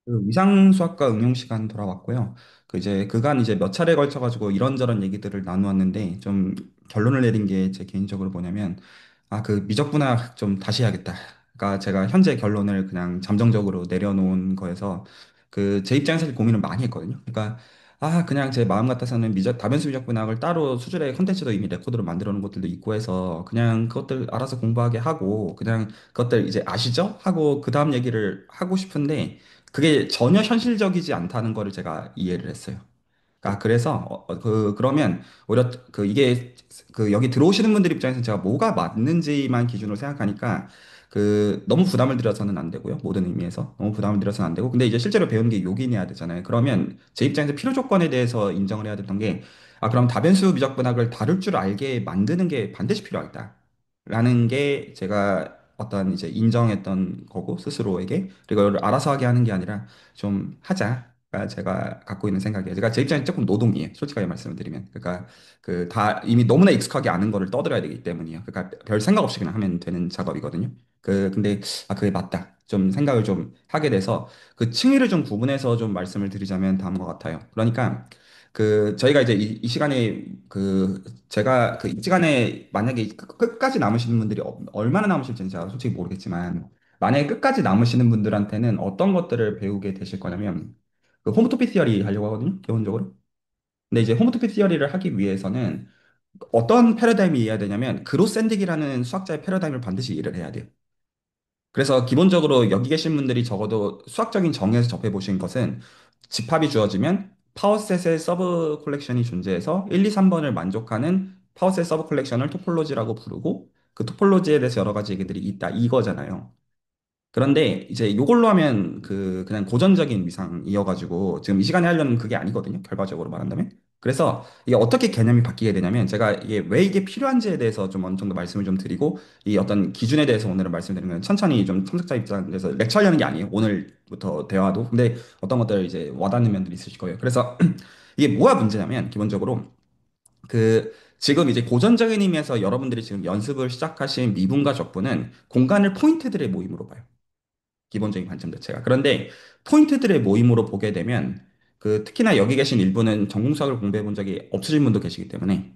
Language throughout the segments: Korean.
그 위상수학과 응용 시간 돌아왔고요. 그 이제 그간 이제 몇 차례 걸쳐가지고 이런저런 얘기들을 나누었는데 좀 결론을 내린 게 제 개인적으로 뭐냐면 그 미적분학 좀 다시 해야겠다. 그러니까 제가 현재 결론을 그냥 잠정적으로 내려놓은 거에서 그 제 입장에서 사실 고민을 많이 했거든요. 그러니까 그냥 제 마음 같아서는 다변수 미적분학을 따로 수준의 컨텐츠도 이미 레코드로 만들어 놓은 것들도 있고 해서 그냥 그것들 알아서 공부하게 하고 그냥 그것들 이제 아시죠? 하고 그 다음 얘기를 하고 싶은데 그게 전혀 현실적이지 않다는 거를 제가 이해를 했어요. 그래서 그러면 오히려 그 이게 그 여기 들어오시는 분들 입장에서 제가 뭐가 맞는지만 기준으로 생각하니까 그 너무 부담을 드려서는 안 되고요. 모든 의미에서 너무 부담을 드려서는 안 되고 근데 이제 실제로 배우는 게 요긴해야 되잖아요. 그러면 제 입장에서 필요 조건에 대해서 인정을 해야 됐던 게 그럼 다변수 미적분학을 다룰 줄 알게 만드는 게 반드시 필요하다. 라는 게 제가 어떤 이제 인정했던 거고 스스로에게 그리고 이걸 알아서 하게 하는 게 아니라 좀 하자가 제가 갖고 있는 생각이에요. 제가 제 입장이 조금 노동이에요. 솔직하게 말씀을 드리면. 그러니까 그 다 이미 너무나 익숙하게 아는 거를 떠들어야 되기 때문이에요. 그러니까 별 생각 없이 그냥 하면 되는 작업이거든요. 근데 그게 맞다. 좀 생각을 좀 하게 돼서 그 층위를 좀 구분해서 좀 말씀을 드리자면 다음과 같아요. 그러니까 저희가 이제 이 시간에 제가 이 시간에 만약에 끝까지 남으시는 분들이 얼마나 남으실지는 제가 솔직히 모르겠지만 만약에 끝까지 남으시는 분들한테는 어떤 것들을 배우게 되실 거냐면 그 홈토피 티어리 하려고 하거든요, 기본적으로. 근데 이제 홈토피 티어리를 하기 위해서는 어떤 패러다임이 이해해야 되냐면 그로샌딕이라는 수학자의 패러다임을 반드시 이해를 해야 돼요. 그래서 기본적으로 여기 계신 분들이 적어도 수학적인 정의에서 접해 보신 것은 집합이 주어지면 파워셋의 서브 콜렉션이 존재해서 1, 2, 3번을 만족하는 파워셋 서브 콜렉션을 토폴로지라고 부르고 그 토폴로지에 대해서 여러 가지 얘기들이 있다 이거잖아요. 그런데 이제 이걸로 하면 그냥 고전적인 위상이어가지고 지금 이 시간에 하려는 그게 아니거든요. 결과적으로 말한다면. 그래서 이게 어떻게 개념이 바뀌게 되냐면 제가 이게 왜 이게 필요한지에 대해서 좀 어느 정도 말씀을 좀 드리고 이 어떤 기준에 대해서 오늘은 말씀드리는 건 천천히 좀 참석자 입장에서 렉처 하려는 게 아니에요. 오늘부터 대화도. 근데 어떤 것들 이제 와닿는 면들이 있으실 거예요. 그래서 이게 뭐가 문제냐면 기본적으로 지금 이제 고전적인 의미에서 여러분들이 지금 연습을 시작하신 미분과 적분은 공간을 포인트들의 모임으로 봐요. 기본적인 관점 자체가. 그런데 포인트들의 모임으로 보게 되면 특히나 여기 계신 일부는 전공수학을 공부해 본 적이 없으신 분도 계시기 때문에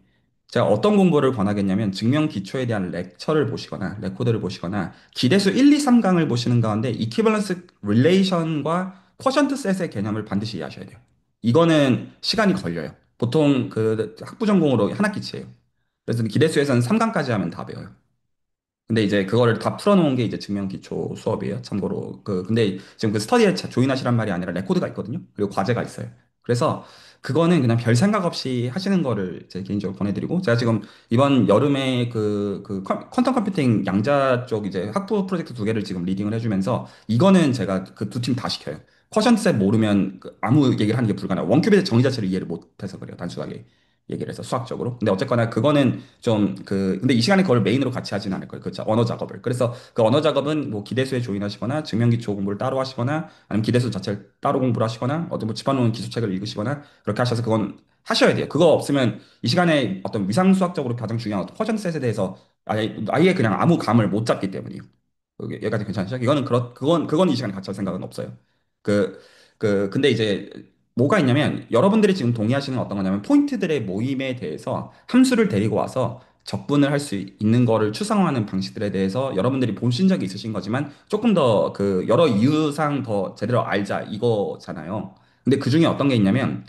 제가 어떤 공부를 권하겠냐면 증명 기초에 대한 렉처를 보시거나 레코드를 보시거나 기대수 1, 2, 3강을 보시는 가운데 이퀴벌런스 릴레이션과 쿼션트 셋의 개념을 반드시 이해하셔야 돼요. 이거는 시간이 걸려요. 보통 학부 전공으로 한 학기치예요. 그래서 기대수에서는 3강까지 하면 다 배워요. 근데 이제 그거를 다 풀어놓은 게 이제 증명 기초 수업이에요. 참고로 근데 지금 스터디에 조인하시란 말이 아니라 레코드가 있거든요. 그리고 과제가 있어요. 그래서 그거는 그냥 별 생각 없이 하시는 거를 제 개인적으로 권해드리고 제가 지금 이번 여름에 퀀텀 컴퓨팅 양자 쪽 이제 학부 프로젝트 두 개를 지금 리딩을 해주면서 이거는 제가 그 두 팀 다 시켜요. 쿼션트 셋 모르면 아무 얘기를 하는 게 불가능해요. 원큐빅의 정의 자체를 이해를 못해서 그래요. 단순하게 얘기를 해서 수학적으로. 근데 어쨌거나 그거는 근데 이 시간에 그걸 메인으로 같이 하진 않을 거예요. 그 언어 작업을. 그래서 그 언어 작업은 뭐 기대수에 조인하시거나 증명기초 공부를 따로 하시거나 아니면 기대수 자체를 따로 공부를 하시거나 어떤 뭐 집어넣은 기초책을 읽으시거나 그렇게 하셔서 그건 하셔야 돼요. 그거 없으면 이 시간에 어떤 위상수학적으로 가장 중요한 어떤 퍼센트셋에 대해서 아예 그냥 아무 감을 못 잡기 때문이에요. 여기까지 괜찮으시죠? 이거는 그건 이 시간에 같이 할 생각은 없어요. 그, 근데 이제 뭐가 있냐면 여러분들이 지금 동의하시는 어떤 거냐면 포인트들의 모임에 대해서 함수를 데리고 와서 적분을 할 수 있는 거를 추상화하는 방식들에 대해서 여러분들이 보신 적이 있으신 거지만 조금 더 여러 이유상 더 제대로 알자 이거잖아요. 근데 그 중에 어떤 게 있냐면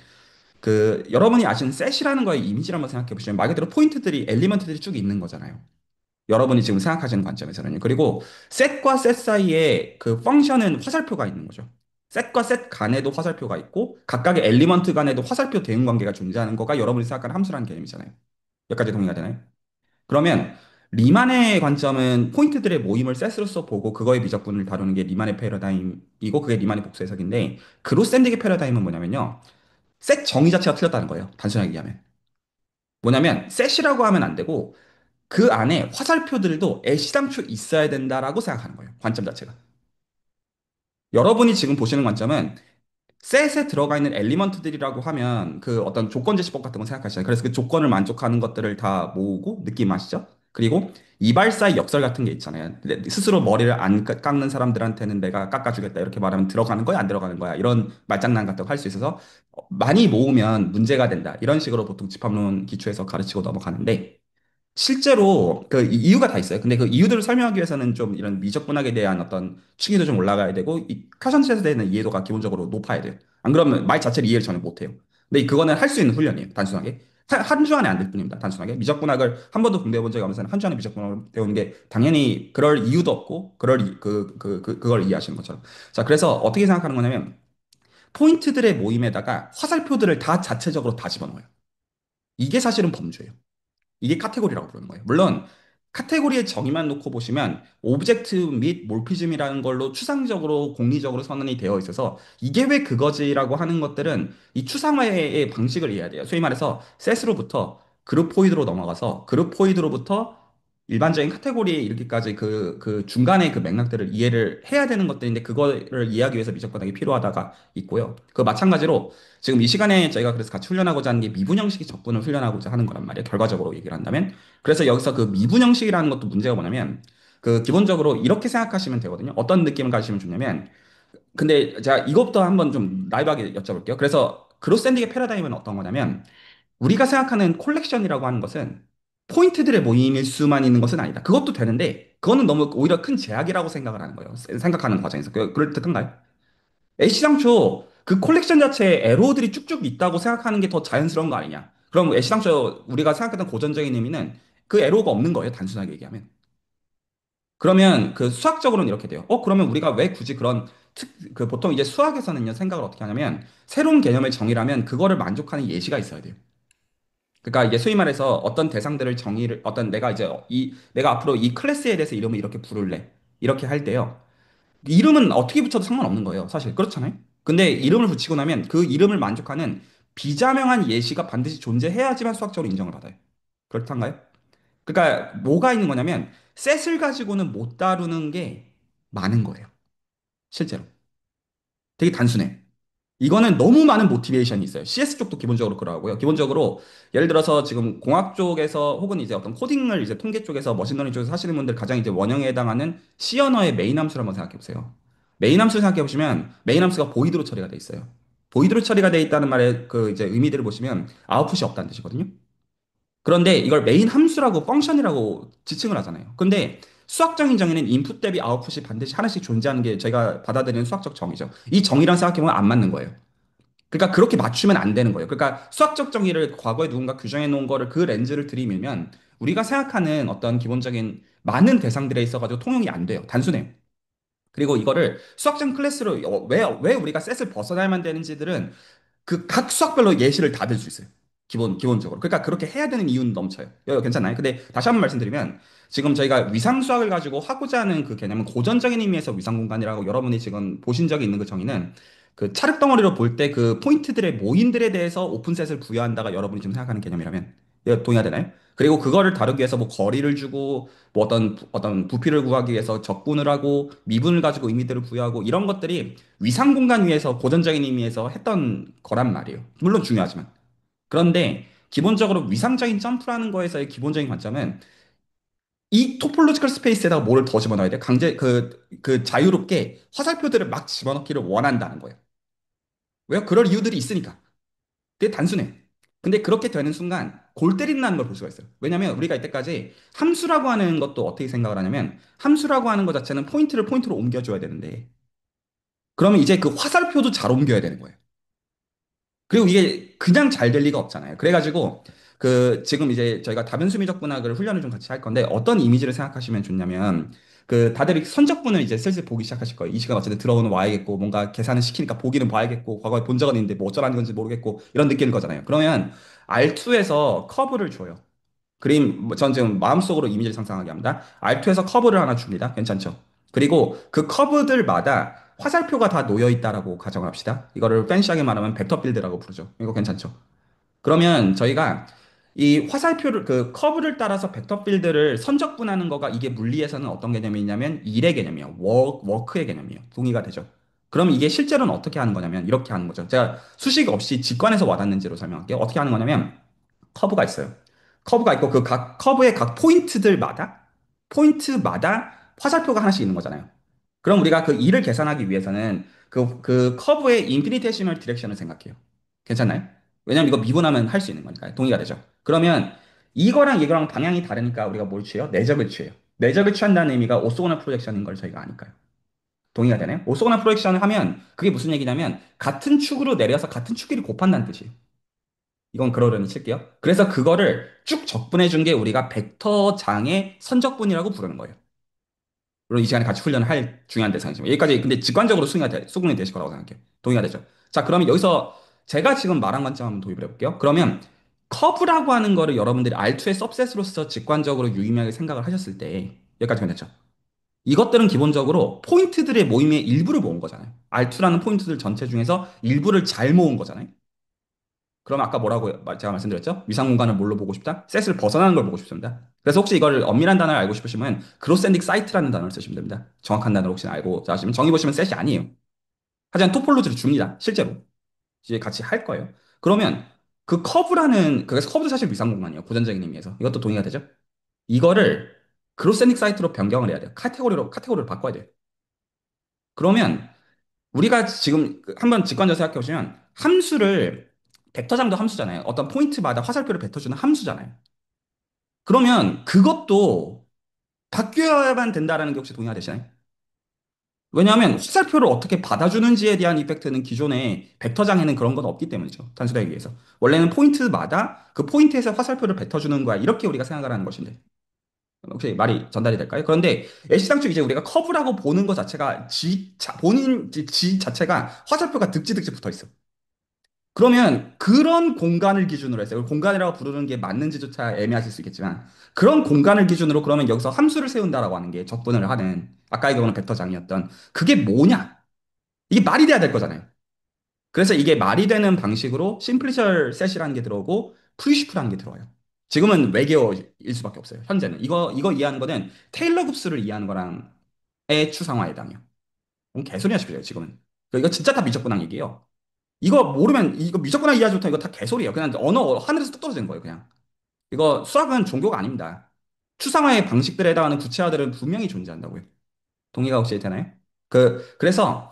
여러분이 아시는 셋이라는 거의 이미지를 한번 생각해 보시면 말 그대로 포인트들이 엘리먼트들이 쭉 있는 거잖아요. 여러분이 지금 생각하시는 관점에서는. 그리고 셋과 셋 사이에 그 펑션은 화살표가 있는 거죠. 셋과 셋 간에도 화살표가 있고 각각의 엘리먼트 간에도 화살표 대응 관계가 존재하는 거가 여러분이 생각하는 함수라는 개념이잖아요. 여기까지 동의가 되나요? 그러면 리만의 관점은 포인트들의 모임을 셋으로서 보고 그거의 미적분을 다루는 게 리만의 패러다임이고 그게 리만의 복수 해석인데 그로샌딕의 패러다임은 뭐냐면요. 셋 정의 자체가 틀렸다는 거예요. 단순하게 얘기하면. 뭐냐면 셋이라고 하면 안 되고 그 안에 화살표들도 애시당초 있어야 된다라고 생각하는 거예요. 관점 자체가. 여러분이 지금 보시는 관점은 셋에 들어가 있는 엘리먼트들이라고 하면 어떤 조건 제시법 같은 거 생각하시잖아요. 그래서 그 조건을 만족하는 것들을 다 모으고 느낌 아시죠? 그리고 이발사의 역설 같은 게 있잖아요. 스스로 머리를 안 깎는 사람들한테는 내가 깎아주겠다 이렇게 말하면 들어가는 거야, 안 들어가는 거야 이런 말장난 같은 거 할 수 있어서 많이 모으면 문제가 된다. 이런 식으로 보통 집합론 기초에서 가르치고 넘어가는데 실제로 그 이유가 다 있어요. 근데 그 이유들을 설명하기 위해서는 좀 이런 미적분학에 대한 어떤 층위도 좀 올라가야 되고 이 쿼션트에 대한 이해도가 기본적으로 높아야 돼요. 안 그러면 말 자체를 이해를 전혀 못 해요. 근데 그거는 할 수 있는 훈련이에요. 단순하게. 한 주 안에 안 될 뿐입니다. 단순하게. 미적분학을 한 번도 공부해 본 적이 없는 사람 한 주 안에 미적분학을 배우는 게 당연히 그럴 이유도 없고 그걸 이해하시는 것처럼. 자, 그래서 어떻게 생각하는 거냐면 포인트들의 모임에다가 화살표들을 다 자체적으로 다 집어넣어요. 이게 사실은 범주예요. 이게 카테고리라고 부르는 거예요. 물론 카테고리의 정의만 놓고 보시면 오브젝트 및 몰피즘이라는 걸로 추상적으로 공리적으로 선언이 되어 있어서 이게 왜 그거지라고 하는 것들은 이 추상화의 방식을 이해해야 돼요. 소위 말해서 셋으로부터 그룹포이드로 넘어가서 그룹포이드로부터 일반적인 카테고리에 이르기까지 그 중간의 그 맥락들을 이해를 해야 되는 것들인데 그거를 이해하기 위해서 미적분학이 필요하다가 있고요. 그 마찬가지로 지금 이 시간에 저희가 그래서 같이 훈련하고자 하는 게 미분 형식의 적분을 훈련하고자 하는 거란 말이에요. 결과적으로 얘기를 한다면. 그래서 여기서 그 미분 형식이라는 것도 문제가 뭐냐면 그 기본적으로 이렇게 생각하시면 되거든요. 어떤 느낌을 가지시면 좋냐면 근데 제가 이것부터 한번 좀 라이브하게 여쭤볼게요. 그래서 그로샌딩의 패러다임은 어떤 거냐면 우리가 생각하는 콜렉션이라고 하는 것은 포인트들의 모임일 수만 있는 것은 아니다. 그것도 되는데 그거는 너무 오히려 큰 제약이라고 생각을 하는 거예요. 생각하는 과정에서. 그럴듯한가요? 애시당초 그 콜렉션 자체에 에로들이 쭉쭉 있다고 생각하는 게 더 자연스러운 거 아니냐? 그럼 애시당초 우리가 생각했던 고전적인 의미는 그 에로가 없는 거예요. 단순하게 얘기하면. 그러면 그 수학적으로는 이렇게 돼요. 그러면 우리가 왜 굳이 그 보통 이제 수학에서는요, 생각을 어떻게 하냐면 새로운 개념을 정의라면 그거를 만족하는 예시가 있어야 돼요. 그러니까 이게 소위 말해서 어떤 대상들을 어떤 내가 앞으로 이 클래스에 대해서 이름을 이렇게 부를래. 이렇게 할 때요. 이름은 어떻게 붙여도 상관없는 거예요. 사실. 그렇잖아요. 근데 이름을 붙이고 나면 그 이름을 만족하는 비자명한 예시가 반드시 존재해야지만 수학적으로 인정을 받아요. 그렇단가요? 그러니까 뭐가 있는 거냐면 셋을 가지고는 못 다루는 게 많은 거예요. 실제로. 되게 단순해. 이거는 너무 많은 모티베이션이 있어요. CS 쪽도 기본적으로 그러고요. 기본적으로 예를 들어서 지금 공학 쪽에서 혹은 이제 어떤 코딩을 이제 통계 쪽에서 머신러닝 쪽에서 하시는 분들 가장 이제 원형에 해당하는 C 언어의 메인 함수를 한번 생각해 보세요. 메인 함수 생각해 보시면 메인 함수가 보이드로 처리가 돼 있어요. 보이드로 처리가 돼 있다는 말의 그 이제 의미들을 보시면 아웃풋이 없다는 뜻이거든요. 그런데 이걸 메인 함수라고 펑션이라고 지칭을 하잖아요. 근데 수학적인 정의는 인풋 대비 아웃풋이 반드시 하나씩 존재하는 게 저희가 받아들이는 수학적 정의죠. 이 정의랑 생각해보면 안 맞는 거예요. 그러니까 그렇게 맞추면 안 되는 거예요. 그러니까 수학적 정의를 과거에 누군가 규정해 놓은 거를 그 렌즈를 들이밀면 우리가 생각하는 어떤 기본적인 많은 대상들에 있어가지고 통용이 안 돼요. 단순해요. 그리고 이거를 수학적 클래스로 왜 우리가 셋을 벗어나야만 되는지들은 그 각 수학별로 예시를 다 들 수 있어요. 기본적으로. 그러니까 그렇게 해야 되는 이유는 넘쳐요. 괜찮나요? 근데 다시 한번 말씀드리면 지금 저희가 위상 수학을 가지고 하고자 하는 그 개념은 고전적인 의미에서 위상 공간이라고 여러분이 지금 보신 적이 있는 그 정의는 그 찰흙 덩어리로 볼 때 그 포인트들의 모임들에 대해서 오픈셋을 부여한다가 여러분이 지금 생각하는 개념이라면 동의가 되나요? 그리고 그거를 다루기 위해서 뭐 거리를 주고 뭐 어떤 부피를 구하기 위해서 적분을 하고 미분을 가지고 의미들을 부여하고 이런 것들이 위상 공간 위에서 고전적인 의미에서 했던 거란 말이에요. 물론 중요하지만. 그런데 기본적으로 위상적인 점프라는 거에서의 기본적인 관점은 이 토폴로지컬 스페이스에다가 뭐를 더 집어넣어야 돼? 그 자유롭게 화살표들을 막 집어넣기를 원한다는 거예요. 왜요? 그럴 이유들이 있으니까. 되게 단순해. 근데 그렇게 되는 순간 골 때린다는 걸 볼 수가 있어요. 왜냐면 우리가 이때까지 함수라고 하는 것도 어떻게 생각을 하냐면 함수라고 하는 것 자체는 포인트를 포인트로 옮겨줘야 되는데 그러면 이제 그 화살표도 잘 옮겨야 되는 거예요. 그리고 이게 그냥 잘 될 리가 없잖아요. 그래가지고 그 지금 이제 저희가 다변수 미적분학을 훈련을 좀 같이 할 건데 어떤 이미지를 생각하시면 좋냐면 그 다들 선적분을 이제 슬슬 보기 시작하실 거예요. 이 시간 어쨌든 들어오는 와야겠고 뭔가 계산을 시키니까 보기는 봐야겠고 과거에 본 적은 있는데 뭐 어쩌라는 건지 모르겠고 이런 느낌일 거잖아요. 그러면 R2에서 커브를 줘요. 전 지금 마음속으로 이미지를 상상하게 합니다. R2에서 커브를 하나 줍니다. 괜찮죠? 그리고 그 커브들마다 화살표가 다 놓여 있다라고 가정을 합시다. 이거를 팬시하게 말하면 벡터 필드라고 부르죠. 이거 괜찮죠? 그러면 저희가 이 화살표를 그 커브를 따라서 벡터 필드를 선적분하는 거가 이게 물리에서는 어떤 개념이냐면 일의 개념이에요. 워크의 개념이에요. 동의가 되죠. 그럼 이게 실제로는 어떻게 하는 거냐면 이렇게 하는 거죠. 제가 수식 없이 직관에서 와닿는지로 설명할게요. 어떻게 하는 거냐면 커브가 있어요. 커브가 있고 그 각 커브의 각 포인트마다 화살표가 하나씩 있는 거잖아요. 그럼 우리가 그 일을 계산하기 위해서는 그 커브의 인피니테시멀 디렉션을 생각해요. 괜찮나요? 왜냐면 이거 미분하면 할 수 있는 거니까요. 동의가 되죠. 그러면 이거랑 이거랑 방향이 다르니까 우리가 뭘 취해요? 내적을 취해요. 내적을 취한다는 의미가 오소고널 프로젝션인 걸 저희가 아니까요. 동의가 되나요? 오소고널 프로젝션을 하면 그게 무슨 얘기냐면 같은 축으로 내려서 같은 축끼리 곱한다는 뜻이에요. 이건 그러려니 칠게요. 그래서 그거를 쭉 적분해 준 게 우리가 벡터장의 선적분이라고 부르는 거예요. 물론 이 시간에 같이 훈련을 할 중요한 대상이지만 여기까지 근데 직관적으로 수긍이 되실 거라고 생각해요. 동의가 되죠? 자, 그러면 여기서 제가 지금 말한 관점 한번 도입을 해볼게요. 그러면 커브라고 하는 거를 여러분들이 R2의 सब셋으로서 직관적으로 유의미하게 생각을 하셨을 때 여기까지 괜찮죠? 이것들은 기본적으로 포인트들의 모임의 일부를 모은 거잖아요. R2라는 포인트들 전체 중에서 일부를 잘 모은 거잖아요. 그럼 아까 뭐라고 제가 말씀드렸죠? 위상 공간을 뭘로 보고 싶다? 셋을 벗어나는 걸 보고 싶습니다. 그래서 혹시 이걸 엄밀한 단어를 알고 싶으시면 그로센딕 사이트라는 단어를 쓰시면 됩니다. 정확한 단어를 혹시 알고 자시면 정의 보시면 셋이 아니에요. 하지만 토폴로지를 줍니다. 실제로. 이제 같이 할 거예요. 그러면 그 커브라는 그래서 커브도 사실 위상 공간이에요. 고전적인 의미에서. 이것도 동의가 되죠? 이거를 그로센딕 사이트로 변경을 해야 돼요. 카테고리로 바꿔야 돼요. 그러면 우리가 지금 한번 직관적으로 생각해 보시면 함수를 벡터장도 함수잖아요. 어떤 포인트마다 화살표를 뱉어주는 함수잖아요. 그러면 그것도 바뀌어야만 된다라는 게 혹시 동의가 되시나요? 왜냐하면 화살표를 어떻게 받아주는지에 대한 이펙트는 기존의 벡터장에는 그런 건 없기 때문이죠. 단순하게 얘기해서. 원래는 포인트마다 그 포인트에서 화살표를 뱉어주는 거야. 이렇게 우리가 생각을 하는 것인데. 혹시 말이 전달이 될까요? 그런데 애시당초 이제 우리가 커브라고 보는 것 자체가 본인 지 자체가 화살표가 득지득지 붙어 있어. 그러면 그런 공간을 기준으로 해서 이걸 공간이라고 부르는 게 맞는지조차 애매하실 수 있겠지만 그런 공간을 기준으로 그러면 여기서 함수를 세운다라고 하는 게 적분을 하는 아까의 경우는 벡터장이었던 그게 뭐냐? 이게 말이 돼야 될 거잖아요. 그래서 이게 말이 되는 방식으로 심플리셜 셋이라는 게 들어오고 프리시프라는 게 들어와요. 지금은 외계어일 수밖에 없어요. 현재는 이거 이해하는 거는 테일러 굽스를 이해하는 거랑의 추상화에 해당해요. 뭔 개소리야 싶어요 지금은. 이거 진짜 다 미적분학 얘기예요. 이거 모르면 이거 미적분학 이해하지 못하면 이거 다 개소리예요. 그냥 언어 하늘에서 뚝 떨어지는 거예요, 그냥. 이거 수학은 종교가 아닙니다. 추상화의 방식들에 해당하는 구체화들은 분명히 존재한다고요. 동의가 혹시 되나요? 그래서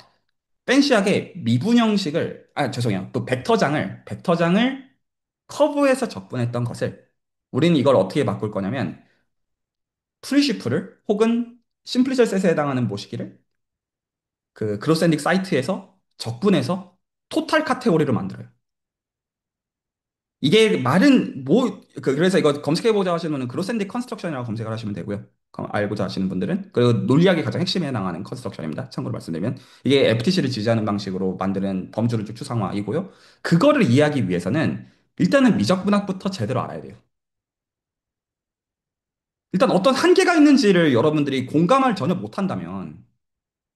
펜시하게 미분 형식을 죄송해요. 또 벡터장을 커브에서 적분했던 것을 우리는 이걸 어떻게 바꿀 거냐면 프리시프를 혹은 심플리절 셋에 해당하는 모시기를 그 그로센딕 사이트에서 적분해서 토탈 카테고리로 만들어요. 이게 말은 그래서 이거 검색해보자 하시는 분은 그로센딕 컨스트럭션이라고 검색을 하시면 되고요. 알고자 하시는 분들은. 그리고 논리학의 가장 핵심에 해당하는 컨스트럭션입니다. 참고로 말씀드리면. 이게 FTC를 지지하는 방식으로 만드는 범주를 추상화이고요. 그거를 이해하기 위해서는 일단은 미적분학부터 제대로 알아야 돼요. 일단 어떤 한계가 있는지를 여러분들이 공감을 전혀 못한다면,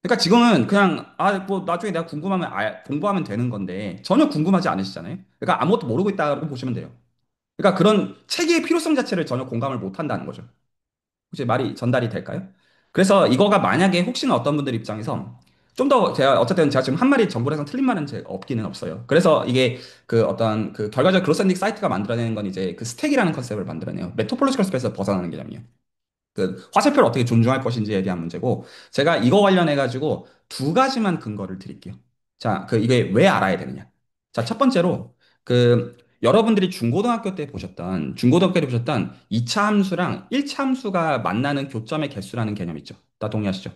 그러니까 지금은 그냥, 뭐, 나중에 내가 궁금하면, 공부하면 되는 건데, 전혀 궁금하지 않으시잖아요? 그러니까 아무것도 모르고 있다고 보시면 돼요. 그러니까 그런 체계의 필요성 자체를 전혀 공감을 못 한다는 거죠. 혹시 말이 전달이 될까요? 그래서 이거가 만약에 혹시나 어떤 분들 입장에서 좀 더 제가 지금 한 마리 정보에서 틀린 말은 없기는 없어요. 그래서 이게 그 어떤 그 결과적 그로센딕 사이트가 만들어내는 건 이제 그 스택이라는 컨셉을 만들어내요. 메토폴로지컬 스페이스에서 벗어나는 개념이에요. 그 화살표를 어떻게 존중할 것인지에 대한 문제고 제가 이거 관련해 가지고 두 가지만 근거를 드릴게요. 자, 이게 왜 알아야 되느냐? 자, 첫 번째로 여러분들이 중고등학교 때 보셨던 2차 함수랑 1차 함수가 만나는 교점의 개수라는 개념 있죠. 다 동의하시죠?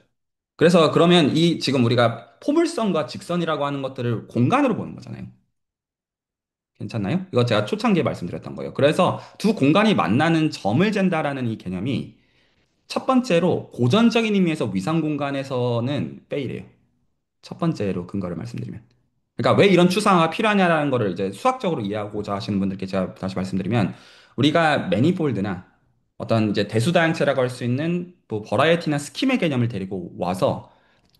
그래서 그러면 이 지금 우리가 포물선과 직선이라고 하는 것들을 공간으로 보는 거잖아요. 괜찮나요? 이거 제가 초창기에 말씀드렸던 거예요. 그래서 두 공간이 만나는 점을 잰다라는 이 개념이 첫 번째로 고전적인 의미에서 위상 공간에서는 빼이래요. 첫 번째로 근거를 말씀드리면. 그러니까 왜 이런 추상화가 필요하냐라는 거를 이제 수학적으로 이해하고자 하시는 분들께 제가 다시 말씀드리면 우리가 매니폴드나 어떤 이제 대수다양체라고 할 수 있는 뭐 버라이어티나 스킴의 개념을 데리고 와서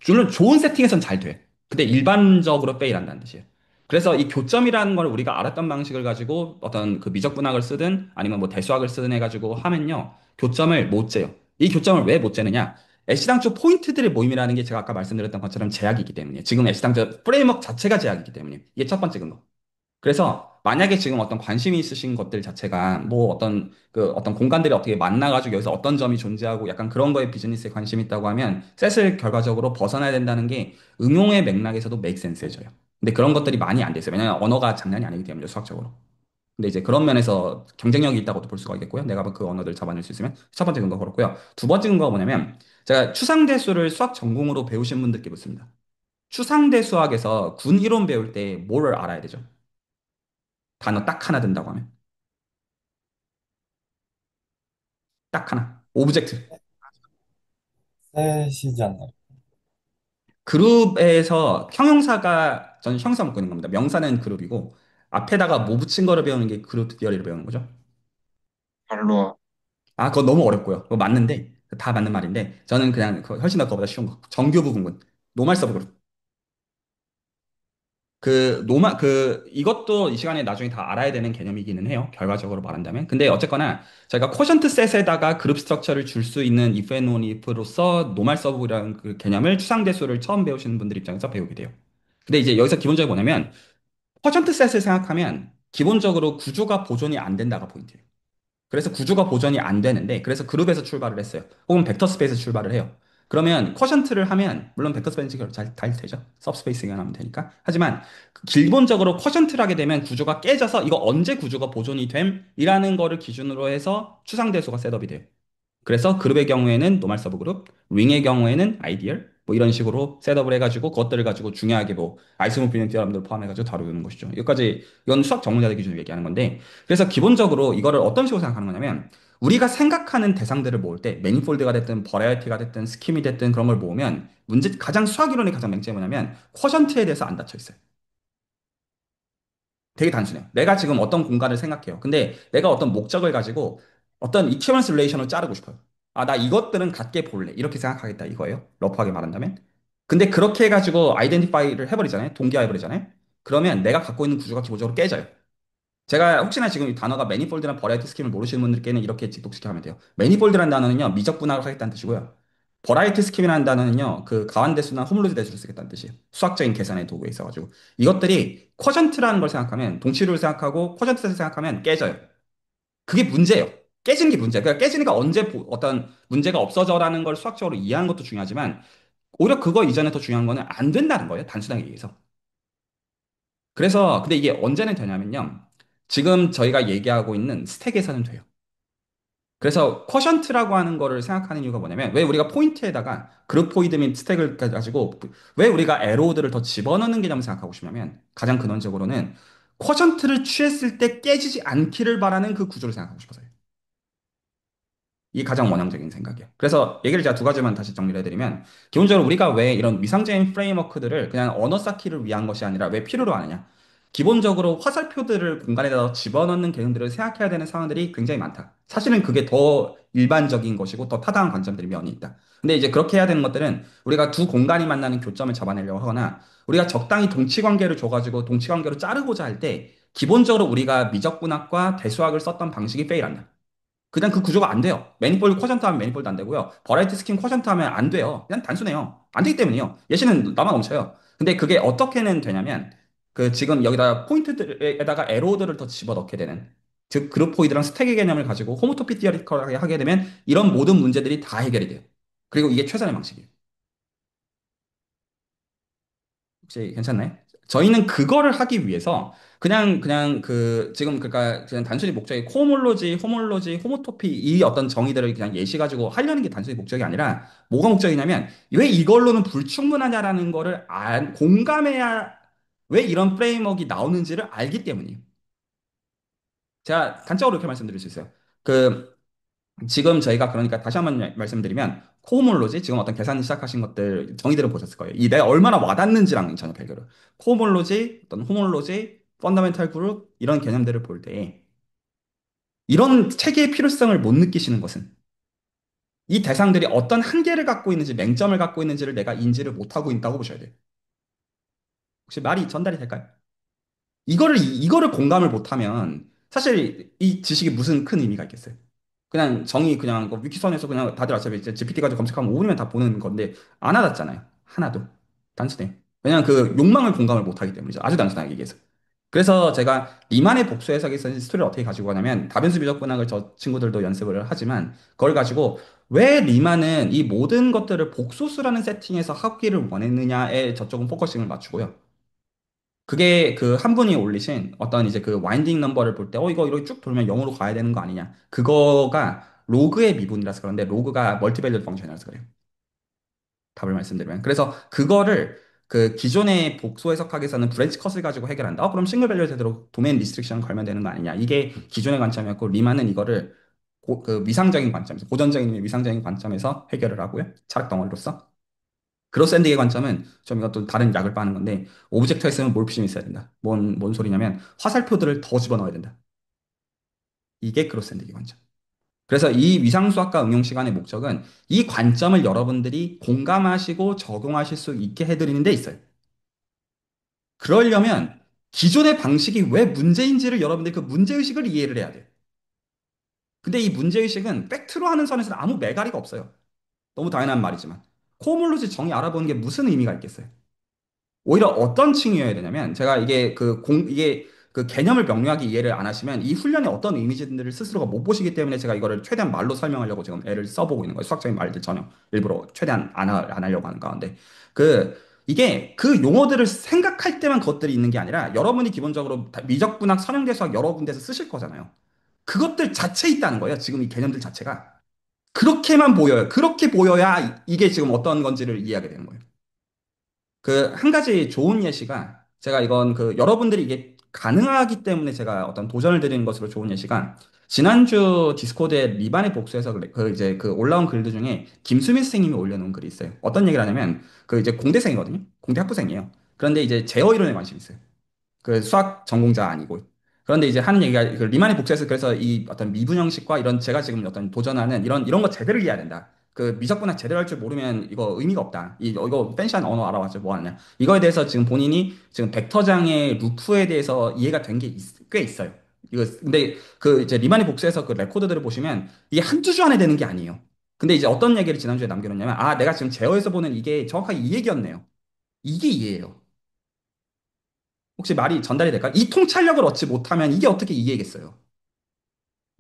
물론 좋은 세팅에선 잘 돼. 근데 일반적으로 페일한다는 뜻이에요. 그래서 이 교점이라는 걸 우리가 알았던 방식을 가지고 어떤 그 미적분학을 쓰든 아니면 뭐 대수학을 쓰든 해가지고 하면요. 교점을 못 재요. 이 교점을 왜 못 재느냐? 애시당초 포인트들의 모임이라는 게 제가 아까 말씀드렸던 것처럼 제약이 있기 때문이에요. 지금 애시당초 프레임워크 자체가 제약이기 때문이에요. 이게 첫 번째 근거. 그래서 만약에 지금 어떤 관심이 있으신 것들 자체가 뭐 어떤 그 어떤 공간들이 어떻게 만나가지고 여기서 어떤 점이 존재하고 약간 그런 거에 비즈니스에 관심이 있다고 하면 셋을 결과적으로 벗어나야 된다는 게 응용의 맥락에서도 make sense해져요. 근데 그런 것들이 많이 안 돼요. 왜냐하면 언어가 장난이 아니기 때문에 수학적으로. 근데 이제 그런 면에서 경쟁력이 있다고도 볼 수가 있겠고요. 내가 그 언어들 잡아낼 수 있으면 첫 번째 근거 그렇고요. 두 번째 근거가 뭐냐면 제가 추상대수를 수학 전공으로 배우신 분들께 묻습니다. 추상대 수학에서 군 이론 배울 때 뭘 알아야 되죠? 단어 딱 하나 든다고 하면 딱 하나. 오브젝트. 셋이지 않나요? 그룹에서 형용사가 저는 형용사 묶고 있는 겁니다. 명사는 그룹이고 앞에다가 뭐 붙인 거를 배우는 게 그룹 디어리를 배우는 거죠. 발로. 아, 그거 너무 어렵고요. 그거 맞는데 다 맞는 말인데 저는 그냥 훨씬 더 그거보다 쉬운 거. 정규 부분군. 노말 서브 그룹. 이것도 이 시간에 나중에 다 알아야 되는 개념이기는 해요. 결과적으로 말한다면. 근데 어쨌거나, 저희가 쿼션트 셋에다가 그룹 스트럭처를 줄 수 있는 if and only if로서 노말 서브라는 그 개념을 추상대수를 처음 배우시는 분들 입장에서 배우게 돼요. 근데 이제 여기서 기본적으로 뭐냐면, 쿼션트 셋을 생각하면, 기본적으로 구조가 보존이 안 된다가 포인트예요. 그래서 구조가 보존이 안 되는데 그래서 그룹에서 출발을 했어요. 혹은 벡터 스페이스에서 출발을 해요. 그러면 쿼션트를 하면 물론 벡터 스페이스가 잘 되죠. 서브스페이스만 하면 되니까. 하지만 기본적으로 쿼션트를 하게 되면 구조가 깨져서 이거 언제 구조가 보존이 됨이라는 거를 기준으로 해서 추상대수가 셋업이 돼요. 그래서 그룹의 경우에는 노말 서브 그룹, 윙의 경우에는 아이디얼, 뭐 이런 식으로 셋업을 해가지고 그것들을 가지고 중요하게 뭐 아이소모피는 디어람들 포함해가지고 다루는 것이죠. 여기까지 이건 수학 전문가들 기준으로 얘기하는 건데 그래서 기본적으로 이거를 어떤 식으로 생각하는 거냐면 우리가 생각하는 대상들을 모을 때 매니폴드가 됐든 버라이어티가 됐든 스킴이 됐든 그런 걸 모으면 문제 가장 수학 이론의 가장 맹점이 뭐냐면 쿼션트에 대해서 안 닫혀 있어요. 되게 단순해요. 내가 지금 어떤 공간을 생각해요. 근데 내가 어떤 목적을 가지고 어떤 이퀴valence 릴레이션을 자르고 싶어요. 아, 나 이것들은 같게 볼래. 이렇게 생각하겠다 이거예요. 러프하게 말한다면. 근데 그렇게 해가지고 아이덴티파이를 해버리잖아요. 동기화해버리잖아요. 그러면 내가 갖고 있는 구조가 기본적으로 깨져요. 제가 혹시나 지금 이 단어가 매니폴드나 버라이어티 스킴을 모르시는 분들께는 이렇게 직독시켜 하면 돼요. 매니폴드라는 단어는요, 미적 분할을 하겠다는 뜻이고요. 버라이어티 스킴이라는 단어는요, 그 가완대수나 홈로즈 대수를 쓰겠다는 뜻이에요. 수학적인 계산의 도구에 있어가지고. 이것들이 쿼션트라는 걸 생각하면, 동치를 생각하고 쿼션트를 생각하면 깨져요. 그게 문제예요. 깨지는 게 문제예요. 그러니까 깨지니까 언제 어떤 문제가 없어져라는 걸 수학적으로 이해하는 것도 중요하지만, 오히려 그거 이전에 더 중요한 거는 안 된다는 거예요. 단순하게 얘기해서. 그래서 근데 이게 언제는 되냐면요. 지금 저희가 얘기하고 있는 스택에서는 돼요. 그래서 쿼션트라고 하는 거를 생각하는 이유가 뭐냐면 왜 우리가 포인트에다가 그룹포이드 및 스택을 가지고 왜 우리가 에로우들을 더 집어넣는 개념을 생각하고 싶냐면 가장 근원적으로는 쿼션트를 취했을 때 깨지지 않기를 바라는 그 구조를 생각하고 싶어서요. 이게 가장 원형적인 생각이에요. 그래서 얘기를 제가 두 가지만 다시 정리를 해드리면, 기본적으로 우리가 왜 이런 위상적인 프레임워크들을 그냥 언어 쌓기를 위한 것이 아니라 왜 필요로 하느냐? 기본적으로 화살표들을 공간에다 집어넣는 개념들을 생각해야 되는 상황들이 굉장히 많다. 사실은 그게 더 일반적인 것이고 더 타당한 관점들이 면이 있다. 근데 이제 그렇게 해야 되는 것들은 우리가 두 공간이 만나는 교점을 잡아내려고 하거나 우리가 적당히 동치 관계를 줘가지고 동치 관계로 자르고자 할 때 기본적으로 우리가 미적분학과 대수학을 썼던 방식이 페일한다. 그냥 그 구조가 안 돼요. 매니폴드 쿼션트 하면 매니폴드 안 되고요. 버라이티 스킨 쿼션트 하면 안 돼요. 그냥 단순해요. 안 되기 때문이요. 예시는 나만 넘쳐요. 근데 그게 어떻게는 되냐면 그 지금 여기다 포인트들에다가 에로들을 더 집어넣게 되는 즉 그룹포이드랑 스택의 개념을 가지고 호모토피 티어리컬하게 하게 되면 이런 모든 문제들이 다 해결이 돼요. 그리고 이게 최선의 방식이에요. 혹시 괜찮나요? 저희는 그거를 하기 위해서 그냥 그 지금 그러니까 그냥 단순히 목적이 코모롤로지, 호몰로지, 호모토피 이 어떤 정의들을 그냥 예시 가지고 하려는 게 단순히 목적이 아니라 뭐가 목적이냐면 왜 이걸로는 불충분하냐라는 거를 공감해야 왜 이런 프레임워크가 나오는지를 알기 때문이에요. 제가 단적으로 이렇게 말씀드릴 수 있어요. 그 지금 저희가 그러니까 다시 한번 말씀드리면 코호몰로지 지금 어떤 계산 시작하신 것들 정의들을 보셨을 거예요. 이 내가 얼마나 와닿는지랑 저녁 별개로 코호몰로지, 어떤 호몰로지, 펀더멘탈 그룹 이런 개념들을 볼 때 이런 체계의 필요성을 못 느끼시는 것은 이 대상들이 어떤 한계를 갖고 있는지 맹점을 갖고 있는지를 내가 인지를 못하고 있다고 보셔야 돼요. 혹시 말이 전달이 될까요? 이거를 공감을 못하면 사실 이 지식이 무슨 큰 의미가 있겠어요? 그냥 정의 그냥 그 위키선에서 그냥 다들 어차피 이제 GPT 가지고 검색하면 5분이면 다 보는 건데 안 와닿잖아요. 하나도. 단순해. 왜냐면 그 욕망을 공감을 못하기 때문이죠. 아주 단순하게 얘기해서. 그래서 제가 리만의 복수 해석에서 스토리를 어떻게 가지고 가냐면 다변수 미적분학을 저 친구들도 연습을 하지만 그걸 가지고 왜 리만은 이 모든 것들을 복소수라는 세팅에서 하기를 원했느냐에 저쪽은 포커싱을 맞추고요. 그게 그 한 분이 올리신 어떤 이제 그 와인딩 넘버를 볼 때, 이거 이렇게 쭉 돌면 0으로 가야 되는 거 아니냐. 그거가 로그의 미분이라서 그런데 로그가 멀티밸류 펑션이라서 그래요. 답을 말씀드리면. 그래서 그거를 그 기존의 복수 해석학에서는 브랜치 컷을 가지고 해결한다. 그럼 싱글 밸류 제대로 도메인 리스트릭션 걸면 되는 거 아니냐. 이게 기존의 관점이었고, 리만은 이거를 그 위상적인 관점에서, 고전적인 위상적인 관점에서 해결을 하고요. 철학 덩어리로서. 그로샌딩의 관점은 좀 이것도 다른 약을 빠는 건데, 오브젝트가 있으면 몰피즘이 있어야 된다. 뭔 소리냐면, 화살표들을 더 집어넣어야 된다. 이게 그로샌딩의 관점. 그래서 이 위상수학과 응용 시간의 목적은 이 관점을 여러분들이 공감하시고 적용하실 수 있게 해드리는 데 있어요. 그러려면 기존의 방식이 왜 문제인지를 여러분들이 그 문제의식을 이해를 해야 돼요. 근데 이 문제의식은 팩트로 하는 선에서는 아무 매가리가 없어요. 너무 당연한 말이지만. 코모로지 정의 알아보는 게 무슨 의미가 있겠어요? 오히려 어떤 층이어야 되냐면 제가 이게 그 개념을 명료하게 이해를 안 하시면 이 훈련이 어떤 의미인지를 스스로가 못 보시기 때문에 제가 이거를 최대한 말로 설명하려고 지금 애를 써보고 있는 거예요. 수학적인 말들 전혀 일부러 최대한 안 하려고 하는 가운데 그 이게 그 용어들을 생각할 때만 그것들이 있는 게 아니라 여러분이 기본적으로 미적분학, 선형대수학 여러 군데서 쓰실 거잖아요. 그것들 자체에 있다는 거예요. 지금 이 개념들 자체가 그렇게만 보여요. 그렇게 보여야 이게 지금 어떤 건지를 이해하게 되는 거예요. 그 한 가지 좋은 예시가 제가 이건 그 여러분들이 이게 가능하기 때문에 제가 어떤 도전을 드리는 것으로 좋은 예시가 지난주 디스코드에 리반의 복수에서 그 이제 그 올라온 글들 중에 김수민 선생님이 올려놓은 글이 있어요. 어떤 얘기를 하냐면 그 이제 공대생이거든요. 공대 학부생이에요. 그런데 이제 제어 이론에 관심이 있어요. 그 수학 전공자 아니고. 그런데 이제 하는 얘기가 그 리만의 복수에서 그래서 이 어떤 미분 형식과 이런 제가 지금 어떤 도전하는 이런 거 제대로 이해해야 된다. 그 미적분학 제대로 할 줄 모르면 이거 의미가 없다. 이거 팬시한 언어 알아봤자 뭐 하냐. 이거에 대해서 지금 본인이 지금 벡터장의 루프에 대해서 이해가 된 게 꽤 있어요. 이거 근데 그 이제 리만의 복수에서 그 레코드들을 보시면 이게 한두 주 안에 되는 게 아니에요. 근데 이제 어떤 얘기를 지난주에 남겨놓냐면 내가 지금 제어에서 보는 이게 정확하게 이 얘기였네요. 이게 이해예요. 혹시 말이 전달이 될까요? 이 통찰력을 얻지 못하면 이게 어떻게 이해겠어요?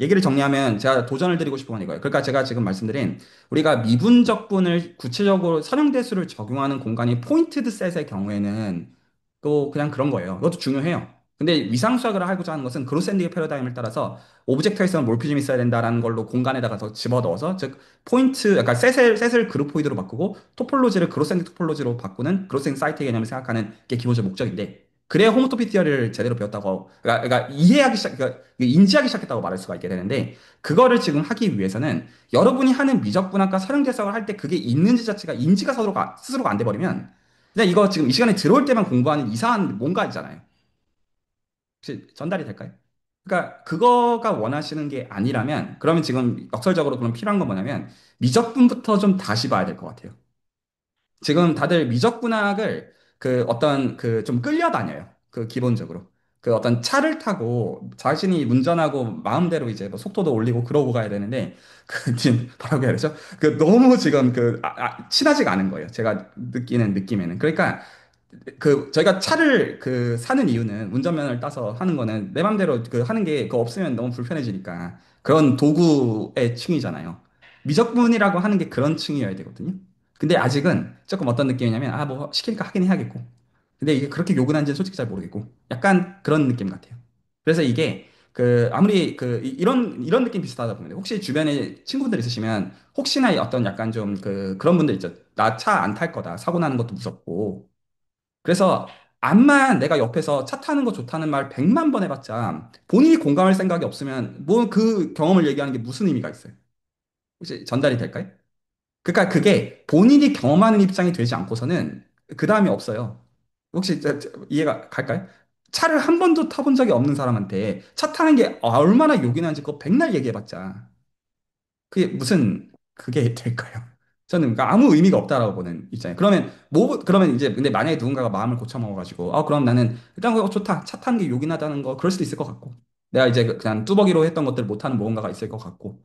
얘기를 정리하면 제가 도전을 드리고 싶은 건 이거예요. 그러니까 제가 지금 말씀드린 우리가 미분적분을 구체적으로 선형대수를 적용하는 공간이 포인트드 셋의 경우에는 또 그냥 그런 거예요. 그것도 중요해요. 근데 위상수학을 하고자 하는 것은 그로샌디의 패러다임을 따라서 오브젝트가 있으면 몰피즘이 있어야 된다라는 걸로 공간에다가 더 집어넣어서 즉 포인트, 그러니까 셋을 그룹포이드로 바꾸고 토폴로지를 그로샌디 토폴로지로 바꾸는 그로샌디 사이트 개념을 생각하는 게 기본적 목적인데 그래야 호모토피 티어리를 제대로 배웠다고 그러니까 이해하기 시작 그러니까 인지하기 시작했다고 말할 수가 있게 되는데 그거를 지금 하기 위해서는 여러분이 하는 미적분학과 설형대석을 할 때 그게 있는지 자체가 인지가 스스로가 안 돼버리면 그냥 이거 지금 이 시간에 들어올 때만 공부하는 이상한 뭔가 있잖아요. 혹시 전달이 될까요? 그러니까 그거가 원하시는 게 아니라면 그러면 지금 역설적으로 그럼 필요한 건 뭐냐면 미적분부터 좀 다시 봐야 될 것 같아요. 지금 다들 미적분학을 그 어떤 그 좀 끌려다녀요. 그 기본적으로. 그 어떤 차를 타고 자신이 운전하고 마음대로 이제 뭐 속도도 올리고 그러고 가야 되는데 그 지금 뭐라고 해야 되죠? 그 너무 지금 친하지가 않은 거예요. 제가 느끼는 느낌에는. 그러니까 그 저희가 차를 그 사는 이유는 운전면허를 따서 하는 거는 내 맘대로 그 하는 게 그거 없으면 너무 불편해지니까 그런 도구의 층이잖아요. 미적분이라고 하는 게 그런 층이어야 되거든요. 근데 아직은 조금 어떤 느낌이냐면 뭐 시키니까 하긴 해야겠고. 근데 이게 그렇게 요근한지는 솔직히 잘 모르겠고. 약간 그런 느낌 같아요. 그래서 이게 그 아무리 이런 느낌 비슷하다 보면 혹시 주변에 친구들 있으시면 혹시나 어떤 약간 좀 그런 분들 있죠. 나 차 안 탈 거다. 사고 나는 것도 무섭고. 그래서 암만 내가 옆에서 차 타는 거 좋다는 말 100만 번 해봤자 본인이 공감할 생각이 없으면 뭐 그 경험을 얘기하는 게 무슨 의미가 있어요? 혹시 전달이 될까요? 그러니까 그게 본인이 경험하는 입장이 되지 않고서는 그 다음이 없어요. 혹시 이해가 갈까요? 차를 한 번도 타본 적이 없는 사람한테 차 타는 게 얼마나 요긴한지 그거 백날 얘기해봤자 그게 무슨 그게 될까요? 저는 그러니까 아무 의미가 없다라고 보는 입장이에요. 그러면 이제 근데 만약에 누군가가 마음을 고쳐 먹어가지고 그럼 나는 일단 그거 좋다 차 타는 게 요긴하다는 거 그럴 수도 있을 것 같고 내가 이제 그냥 뚜벅이로 했던 것들 못하는 무언가가 있을 것 같고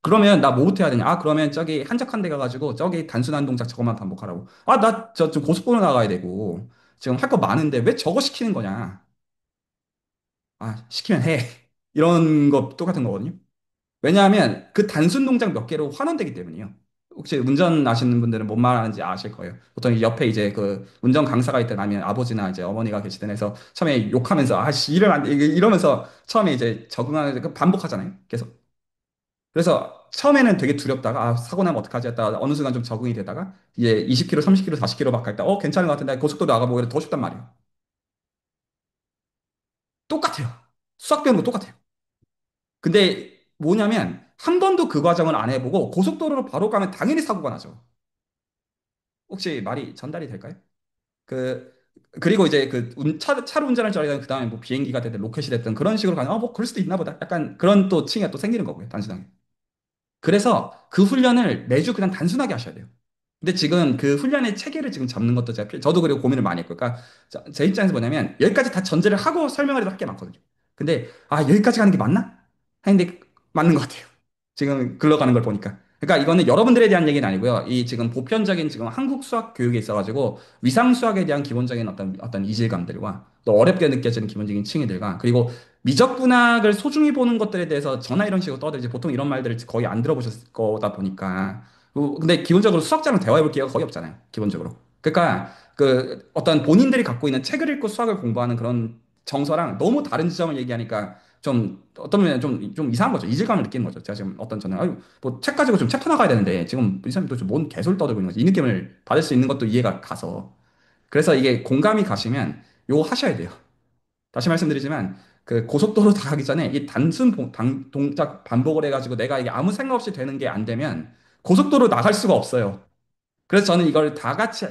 그러면 나 뭐부터 해야 되냐? 그러면 저기 한적한 데 가가지고 저기 단순한 동작 저것만 반복하라고. 나 저 좀 고속도로 나가야 되고 지금 할 거 많은데 왜 저거 시키는 거냐? 아, 시키면 해. 이런 거 똑같은 거거든요. 왜냐하면 그 단순 동작 몇 개로 환원되기 때문이에요. 혹시 운전하시는 분들은 뭔 말하는지 아실 거예요. 보통 옆에 이제 그 운전 강사가 있든 아니면 아버지나 이제 어머니가 계시든 해서 처음에 욕하면서 아씨 이러면 안 돼. 이러면서 처음에 이제 적응하는 그 반복하잖아요. 계속. 그래서 처음에는 되게 두렵다가 아, 사고 나면 어떡하지 했다가 어느 순간 좀 적응이 되다가 이제 20km, 30km, 40km 막 갈 때 괜찮은 것 같은데 고속도로 나가보고 더 쉽단 말이에요. 똑같아요. 수학 배우는 거 똑같아요. 근데 뭐냐면 한 번도 그 과정을 안 해보고 고속도로로 바로 가면 당연히 사고가 나죠. 혹시 말이 전달이 될까요? 그 그리고 이제 차를 운전할 줄 알고 그다음에 뭐 비행기가 됐든 로켓이 됐든 그런 식으로 가면 뭐 그럴 수도 있나 보다. 약간 그런 또 층위가 또 생기는 거고요. 단순하게. 그래서 그 훈련을 매주 그냥 단순하게 하셔야 돼요. 근데 지금 그 훈련의 체계를 지금 잡는 것도 저도 그리고 고민을 많이 했고, 그러니까 제 입장에서 뭐냐면 여기까지 다 전제를 하고 설명을 해도 할 게 많거든요. 근데 아 여기까지 가는 게 맞나? 했는데 맞는 것 같아요. 지금 글러가는 걸 보니까. 그러니까 이거는 여러분들에 대한 얘기는 아니고요. 이 지금 보편적인 지금 한국 수학 교육에 있어가지고 위상 수학에 대한 기본적인 어떤 이질감들과 또 어렵게 느껴지는 기본적인 층위들과 그리고 미적분학을 소중히 보는 것들에 대해서 전화 이런 식으로 떠들지 보통 이런 말들을 거의 안 들어보셨을 거다 보니까 근데 기본적으로 수학자랑 대화해볼 기회가 거의 없잖아요. 기본적으로. 그러니까 그 어떤 본인들이 갖고 있는 책을 읽고 수학을 공부하는 그런 정서랑 너무 다른 지점을 얘기하니까 좀 어떤 면에 좀 이상한 거죠. 이질감을 느끼는 거죠. 제가 지금 어떤 저는 아유 뭐 책 가지고 좀 챕터 나가야 되는데 지금 이 사람이 도대체 뭔 개소리 떠들고 있는 거지. 이 느낌을 받을 수 있는 것도 이해가 가서 그래서 이게 공감이 가시면 요거 하셔야 돼요. 다시 말씀드리지만 그 고속도로 다 가기 전에 이 단순 동작 반복을 해가지고 내가 이게 아무 생각 없이 되는 게 안 되면 고속도로 나갈 수가 없어요. 그래서 저는 이걸 다 같이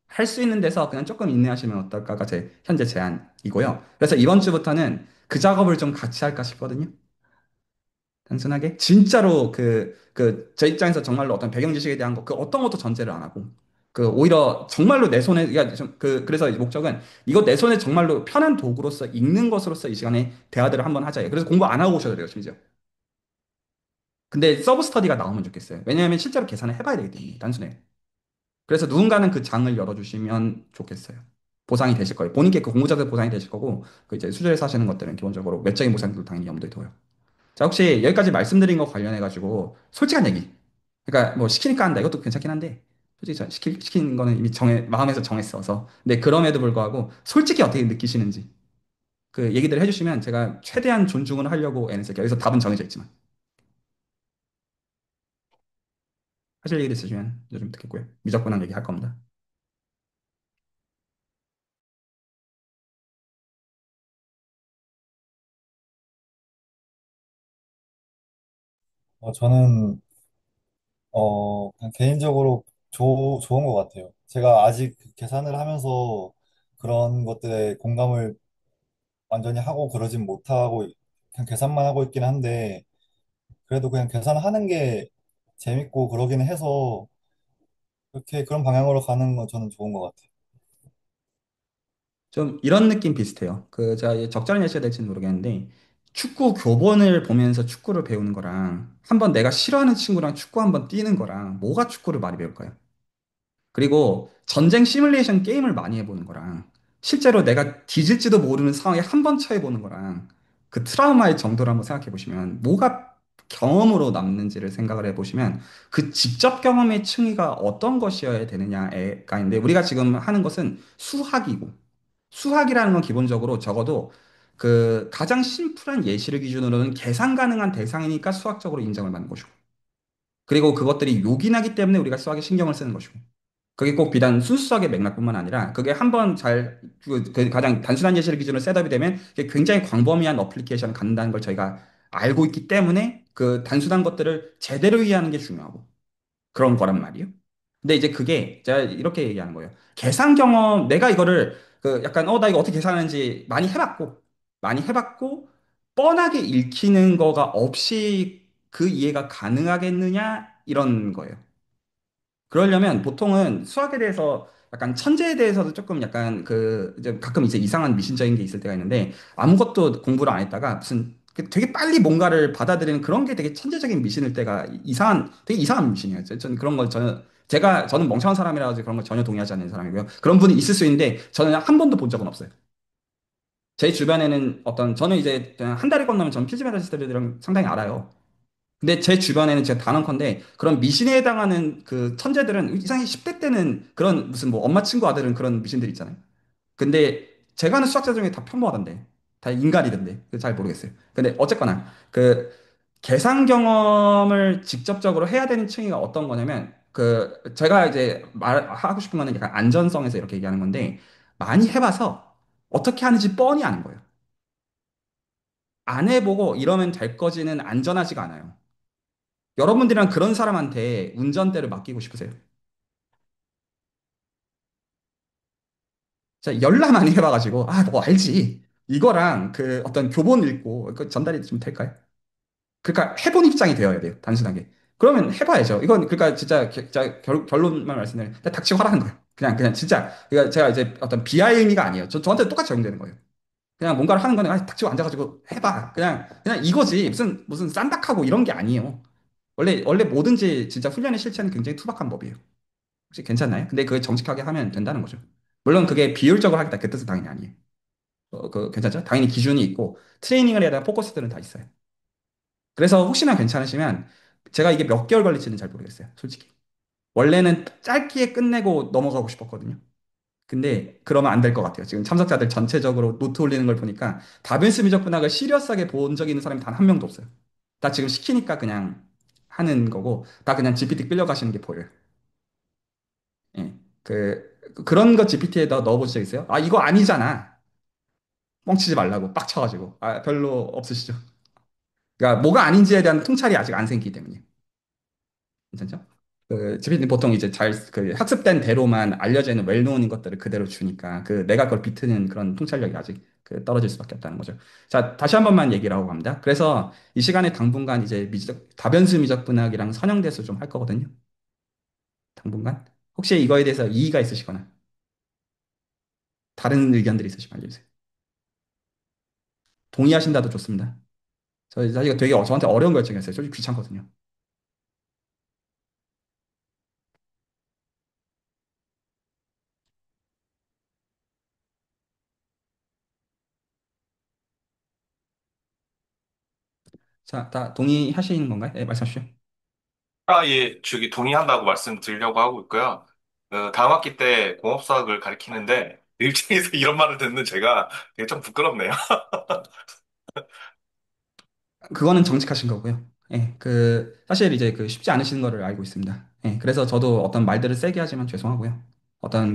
할 수 있는 데서 그냥 조금 인내하시면 어떨까가 제 현재 제안이고요. 그래서 이번 주부터는 그 작업을 좀 같이 할까 싶거든요. 단순하게 진짜로 제 입장에서 정말로 어떤 배경 지식에 대한 거 그 어떤 것도 전제를 안 하고 그 오히려 정말로 내 손에 그래서 이 목적은 이거 내 손에 정말로 편한 도구로서 읽는 것으로서 이 시간에 대화들을 한번 하자. 그래서 공부 안 하고 오셔도 돼요, 심지어. 근데 서브 스터디가 나오면 좋겠어요. 왜냐하면 실제로 계산을 해봐야 되기 때문에 단순해. 그래서 누군가는 그 장을 열어주시면 좋겠어요. 보상이 되실 거예요. 본인께 그 공부자들 보상이 되실 거고 그 이제 수주에서 하시는 것들은 기본적으로 외적인 보상도 당연히 염두에 둬요. 자, 혹시 여기까지 말씀드린 거 관련해가지고 솔직한 얘기. 그러니까 뭐 시키니까 한다. 이것도 괜찮긴 한데 솔직히 시키는 거는 이미 마음에서 정했어서. 근데 그럼에도 불구하고 솔직히 어떻게 느끼시는지 그 얘기들 해주시면 제가 최대한 존중을 하려고 애는 쓸게요. 여기서 답은 정해져 있지만. 하실 얘기도 있으시면 요즘 듣겠고요. 미적분한 얘기 할 겁니다. 저는 그냥 개인적으로 좋은 것 같아요. 제가 아직 그 계산을 하면서 그런 것들에 공감을 완전히 하고 그러진 못하고 그냥 계산만 하고 있긴 한데 그래도 그냥 계산하는 게 재밌고 그러기는 해서 그렇게 그런 방향으로 가는 건 저는 좋은 것 같아요. 좀 이런 느낌 비슷해요. 제가 적절히 내셔야 될지는 모르겠는데, 축구 교본을 보면서 축구를 배우는 거랑, 한번 내가 싫어하는 친구랑 축구 한번 뛰는 거랑, 뭐가 축구를 많이 배울까요? 그리고 전쟁 시뮬레이션 게임을 많이 해보는 거랑, 실제로 내가 뒤질지도 모르는 상황에 한 번 처해보는 거랑, 그 트라우마의 정도를 한번 생각해 보시면, 뭐가 경험으로 남는지를 생각을 해보시면, 그 직접 경험의 층위가 어떤 것이어야 되느냐가 있는데, 우리가 지금 하는 것은 수학이고, 수학이라는 건 기본적으로 적어도 그 가장 심플한 예시를 기준으로는 계산 가능한 대상이니까 수학적으로 인정을 받는 것이고. 그리고 그것들이 요긴하기 때문에 우리가 수학에 신경을 쓰는 것이고. 그게 꼭 비단 순수학의 맥락뿐만 아니라 그게 한번 그 가장 단순한 예시를 기준으로 셋업이 되면 그게 굉장히 광범위한 어플리케이션을 갖는다는 걸 저희가 알고 있기 때문에 그 단순한 것들을 제대로 이해하는 게 중요하고. 그런 거란 말이에요. 근데 이제 그게 제가 이렇게 얘기하는 거예요. 계산 경험, 내가 이거를 그 약간 나 이거 어떻게 계산하는지 많이 해봤고 뻔하게 읽히는 거가 없이 그 이해가 가능하겠느냐 이런 거예요. 그러려면 보통은 수학에 대해서 약간 천재에 대해서도 조금 약간 이제 가끔 이제 이상한 미신적인 게 있을 때가 있는데 아무것도 공부를 안 했다가 무슨 되게 빨리 뭔가를 받아들이는 그런 게 되게 천재적인 미신일 때가 되게 이상한 미신이에요. 저는 그런 걸 저는 멍청한 사람이라 가지고 그런 걸 전혀 동의하지 않는 사람이고요. 그런 분이 있을 수 있는데 저는 한 번도 본 적은 없어요. 제 주변에는 저는 이제 그냥 한 달이 건너면 전 필지 메달리스트들이랑 상당히 알아요. 근데 제 주변에는 제가 단언컨대 그런 미신에 해당하는 그 천재들은 이상하게 10대 때는 그런 무슨 뭐 엄마 친구 아들은 그런 미신들 있잖아요. 근데 제가 아는 수학자 중에 다 평범하던데. 다 인간이던데. 잘 모르겠어요. 근데 어쨌거나 그 계산 경험을 직접적으로 해야 되는 층이 어떤 거냐면 그 제가 이제 말하고 싶은 거는 약간 안전성에서 이렇게 얘기하는 건데 많이 해봐서 어떻게 하는지 뻔히 아는 거예요. 안 해보고 이러면 될 거지는 안전하지가 않아요. 여러분들이랑 그런 사람한테 운전대를 맡기고 싶으세요? 자, 열나 많이 해봐가지고 아, 뭐 알지. 이거랑 그 어떤 교본 읽고 그 전달이 좀 될까요? 그러니까 해본 입장이 되어야 돼요. 단순하게. 그러면 해봐야죠. 이건 그러니까 진짜 결론만 말씀드리면 그냥 닥치고 하라는 거예요. 그냥 진짜. 그러니까 제가 이제 어떤 비하의 의미가 아니에요. 저한테 똑같이 적용되는 거예요. 그냥 뭔가를 하는 거는 아, 닥치고 앉아가지고 해봐. 그냥 이거지. 무슨 싼닥하고 이런 게 아니에요. 원래 뭐든지 진짜 훈련의 실체는 굉장히 투박한 법이에요. 혹시 괜찮나요? 근데 그게 정직하게 하면 된다는 거죠. 물론 그게 비효율적으로 하겠다. 그 뜻은 당연히 아니에요. 괜찮죠? 당연히 기준이 있고 트레이닝을 해야 되는 포커스들은 다 있어요. 그래서 혹시나 괜찮으시면 제가 이게 몇 개월 걸릴지는 잘 모르겠어요. 솔직히. 원래는 짧게 끝내고 넘어가고 싶었거든요. 근데 그러면 안 될 것 같아요. 지금 참석자들 전체적으로 노트 올리는 걸 보니까 다빈스 미적 분학을 시리어스하게 본 적 있는 사람이 단 한 명도 없어요. 다 지금 시키니까 그냥 하는 거고 다 그냥 GPT 끌려가시는 게 보여요. 예. 그런 거 GPT에다 넣어보신 적 있어요? 아, 이거 아니잖아. 뻥치지 말라고 빡쳐가지고. 아, 별로 없으시죠? 그러니까 뭐가 아닌지에 대한 통찰이 아직 안 생기기 때문에. 괜찮죠? GPT는 보통 이제 학습된 대로만 알려져 있는 웰노운인 것들을 그대로 주니까 내가 그걸 비트는 그런 통찰력이 아직 떨어질 수밖에 없다는 거죠. 자, 다시 한 번만 얘기를 하고 갑니다. 그래서 이 시간에 당분간 이제 다변수 미적 분학이랑 선형대수 좀 할 거거든요. 당분간. 혹시 이거에 대해서 이의가 있으시거나 다른 의견들이 있으시면 알려주세요. 동의하신다도 좋습니다. 저 사실 이거 되게 저한테 어려운 결정이었어요. 솔직히 귀찮거든요. 자, 다 동의하시는 건가요? 네, 말씀하십시오. 아, 예, 저기 동의한다고 말씀드리려고 하고 있고요. 다음 학기 때 공업사학을 가르치는데 일정에서 이런 말을 듣는 제가 되게 좀 부끄럽네요. 그거는 정직하신 거고요. 예, 사실 이제 쉽지 않으신 거를 알고 있습니다. 예, 그래서 저도 어떤 말들을 세게 하지만 죄송하고요. 어떤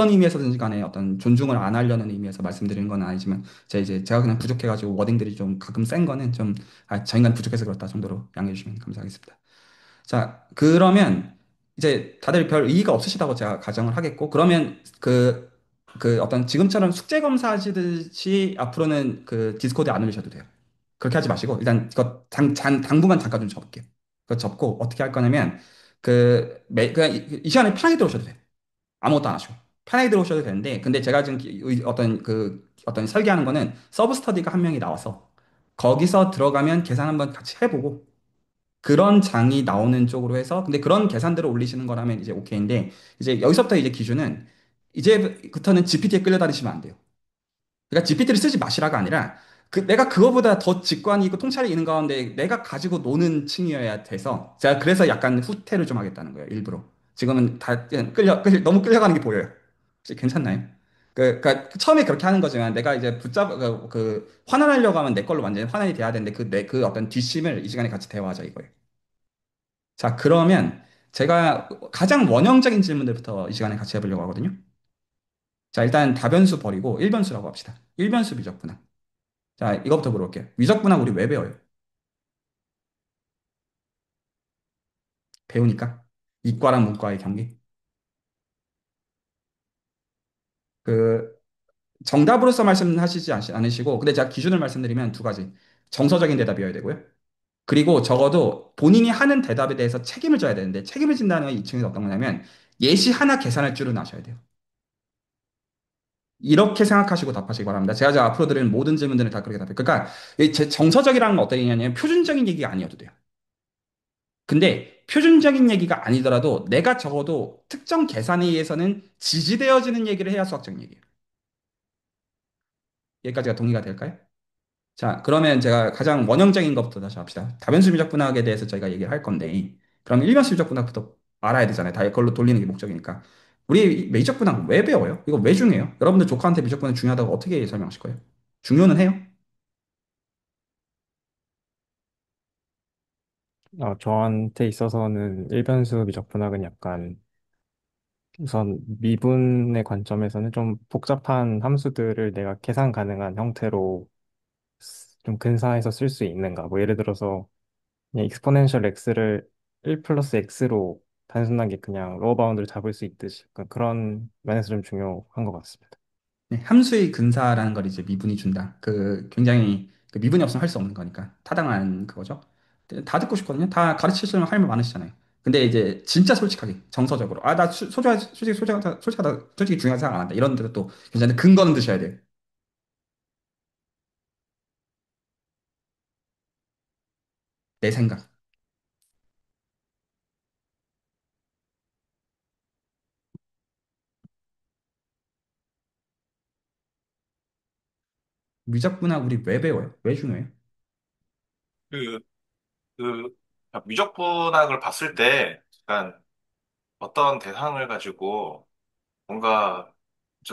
의미에서든지 간에 어떤 존중을 안 하려는 의미에서 말씀드리는 건 아니지만, 제가 그냥 부족해가지고 워딩들이 좀 가끔 센 거는 좀, 아, 저 인간 부족해서 그렇다 정도로 양해해 주시면 감사하겠습니다. 자, 그러면 이제 다들 별 의의가 없으시다고 제가 가정을 하겠고, 그러면 어떤 지금처럼 숙제 검사 하시듯이 앞으로는 디스코드에 안 올리셔도 돼요. 그렇게 하지 마시고, 일단 이거 당분간 잠깐 좀 접을게요. 그거 접고 어떻게 할 거냐면, 그냥 이 시간에 편하게 들어오셔도 돼요. 아무것도 안 하시고. 편하게 들어오셔도 되는데, 근데 제가 지금 어떤 설계하는 거는 서브 스터디가 한 명이 나와서 거기서 들어가면 계산 한번 같이 해보고, 그런 장이 나오는 쪽으로 해서 근데 그런 계산들을 올리시는 거라면 이제 오케이인데 이제 여기서부터 이제 기준은 이제부터는 GPT에 끌려다니시면 안 돼요. 그러니까 GPT를 쓰지 마시라가 아니라 내가 그거보다 더 직관이 있고 통찰이 있는 가운데 내가 가지고 노는 층이어야 돼서 제가 그래서 약간 후퇴를 좀 하겠다는 거예요. 일부러. 지금은 다 그냥 너무 끌려가는 게 보여요. 혹시 괜찮나요? 그러니까 처음에 그렇게 하는 거지만 내가 이제 환원하려고 하면 내 걸로 완전히 환원이 돼야 되는데 그 어떤 뒷심을 이 시간에 같이 대화하자 이거예요. 자, 그러면 제가 가장 원형적인 질문들부터 이 시간에 같이 해보려고 하거든요. 자, 일단 다변수 버리고 일변수라고 합시다. 일변수 미적분학. 자, 이거부터 물어볼게요. 미적분학 우리 왜 배워요? 배우니까? 이과랑 문과의 경계? 그, 정답으로서 말씀하시지 않으시고, 근데 제가 기준을 말씀드리면 두 가지. 정서적인 대답이어야 되고요. 그리고 적어도 본인이 하는 대답에 대해서 책임을 져야 되는데, 책임을 진다는 건 이 층에서 어떤 거냐면, 예시 하나 계산할 줄은 아셔야 돼요. 이렇게 생각하시고 답하시기 바랍니다. 제가 앞으로 드리는 모든 질문들은 다 그렇게 답해요. 그러니까 제 정서적이라는 건 어떤 얘기냐면 표준적인 얘기가 아니어도 돼요. 근데 표준적인 얘기가 아니더라도 내가 적어도 특정 계산에 의해서는 지지되어지는 얘기를 해야 수학적 얘기예요. 여기까지가 동의가 될까요? 자, 그러면 제가 가장 원형적인 것부터 다시 합시다. 다변수 미적분학에 대해서 저희가 얘기를 할 건데, 그럼 일변수 미적분학부터 알아야 되잖아요. 다 그걸로 돌리는 게 목적이니까. 우리 미적분학 왜 배워요? 이거 왜 중요해요? 여러분들 조카한테 미적분학 중요하다고 어떻게 설명하실 거예요? 중요는 해요? 저한테 있어서는 일변수 미적분학은 약간 우선 미분의 관점에서는 좀 복잡한 함수들을 내가 계산 가능한 형태로 좀 근사해서 쓸 수 있는가. 뭐 예를 들어서 그냥 익스포넨셜 x를 1 플러스 x로 단순하게 그냥 로어 바운드를 잡을 수 있듯이 약간 그런 면에서 좀 중요한 것 같습니다. 네, 함수의 근사라는 걸 이제 미분이 준다. 그 굉장히 그 미분이 없으면 할 수 없는 거니까 타당한 그거죠. 다 듣고 싶거든요. 다 가르치시면 할 말 많으시잖아요. 근데 이제 진짜 솔직하게 정서적으로 아 나 솔직히 중요한 생각 안 한다. 이런 데도 또 괜찮은데 근거는 드셔야 돼요. 내 생각. 미적분학 우리 왜 배워요? 왜 중요해요? 그, 그, 미적분학을 봤을 때, 약간 어떤 대상을 가지고 뭔가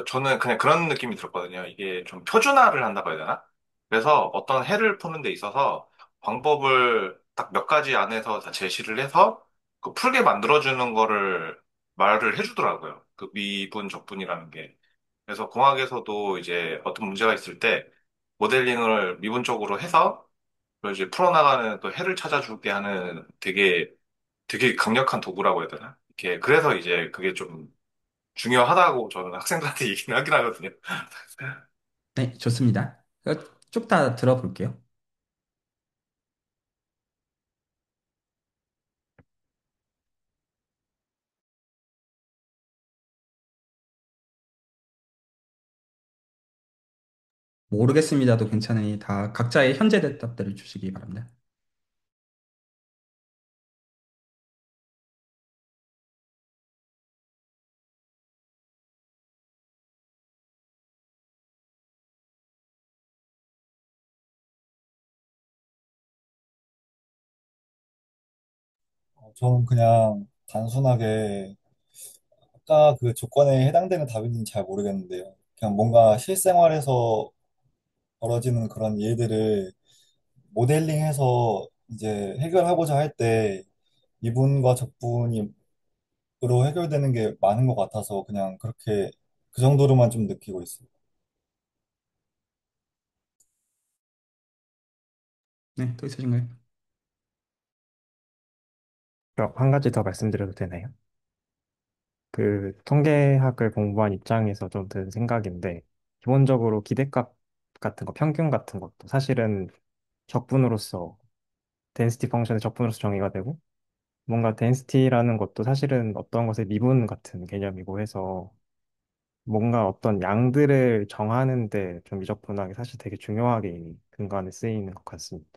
저는 그냥 그런 느낌이 들었거든요. 이게 좀 표준화를 한다고 해야 되나? 그래서 어떤 해를 푸는 데 있어서 방법을 딱 몇 가지 안에서 다 제시를 해서 그 풀게 만들어주는 거를 말을 해주더라고요. 그 미분, 적분이라는 게. 그래서 공학에서도 이제 어떤 문제가 있을 때 모델링을 미분적으로 해서 그걸 이제 풀어나가는 또 해를 찾아주게 하는 되게 강력한 도구라고 해야 되나? 이렇게 그래서 이제 그게 좀 중요하다고 저는 학생들한테 얘기는 하긴 하거든요. 네, 좋습니다. 쭉 다 들어볼게요. 모르겠습니다도 괜찮으니 다 각자의 현재 대답들을 주시기 바랍니다. 저는 그냥 단순하게 아까 그 조건에 해당되는 답인지는 잘 모르겠는데요. 그냥 뭔가 실생활에서 벌어지는 그런 일들을 모델링해서 이제 해결하고자 할 때 미분과 적분으로 해결되는 게 많은 것 같아서 그냥 그렇게 그 정도로만 좀 느끼고 있어요. 네, 또 있으신가요? 한 가지 더 말씀드려도 되나요? 그 통계학을 공부한 입장에서 좀 든 생각인데, 기본적으로 기대값 같은 거, 평균 같은 것도 사실은 적분으로서, density 펑션의 적분으로서 정의가 되고, 뭔가 density라는 것도 사실은 어떤 것의 미분 같은 개념이고 해서, 뭔가 어떤 양들을 정하는데 좀 미적분학이 사실 되게 중요하게 근간에 쓰이는 것 같습니다.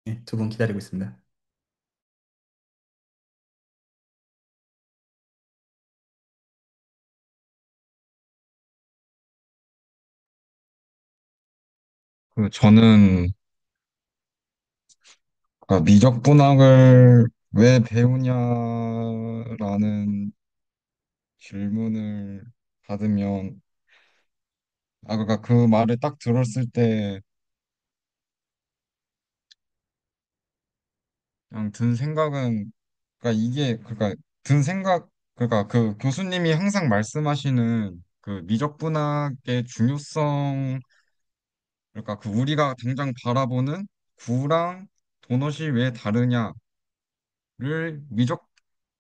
네, 두 분 기다리고 있습니다. 저는 미적분학을 왜 배우냐라는 질문을 받으면, 그러니까 그 말을 딱 들었을 때 그냥 든 생각은, 든 생각, 그러니까 그 교수님이 항상 말씀하시는 그 미적분학의 중요성, 그러니까 그 우리가 당장 바라보는 구랑 도넛이 왜 다르냐를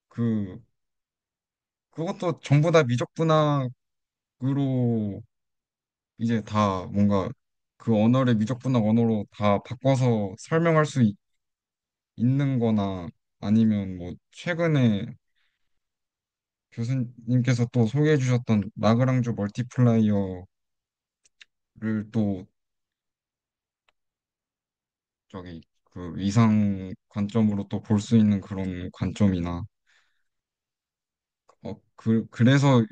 그, 그것도 전부 다 미적분학으로 이제 다 뭔가 그 언어를 미적분학 언어로 다 바꿔서 설명할 수 있는 거나 아니면 뭐 최근에 교수님께서 또 소개해 주셨던 라그랑주 멀티플라이어를 또 저기 그 이상 관점으로 또 볼 수 있는 그런 관점이나 그래서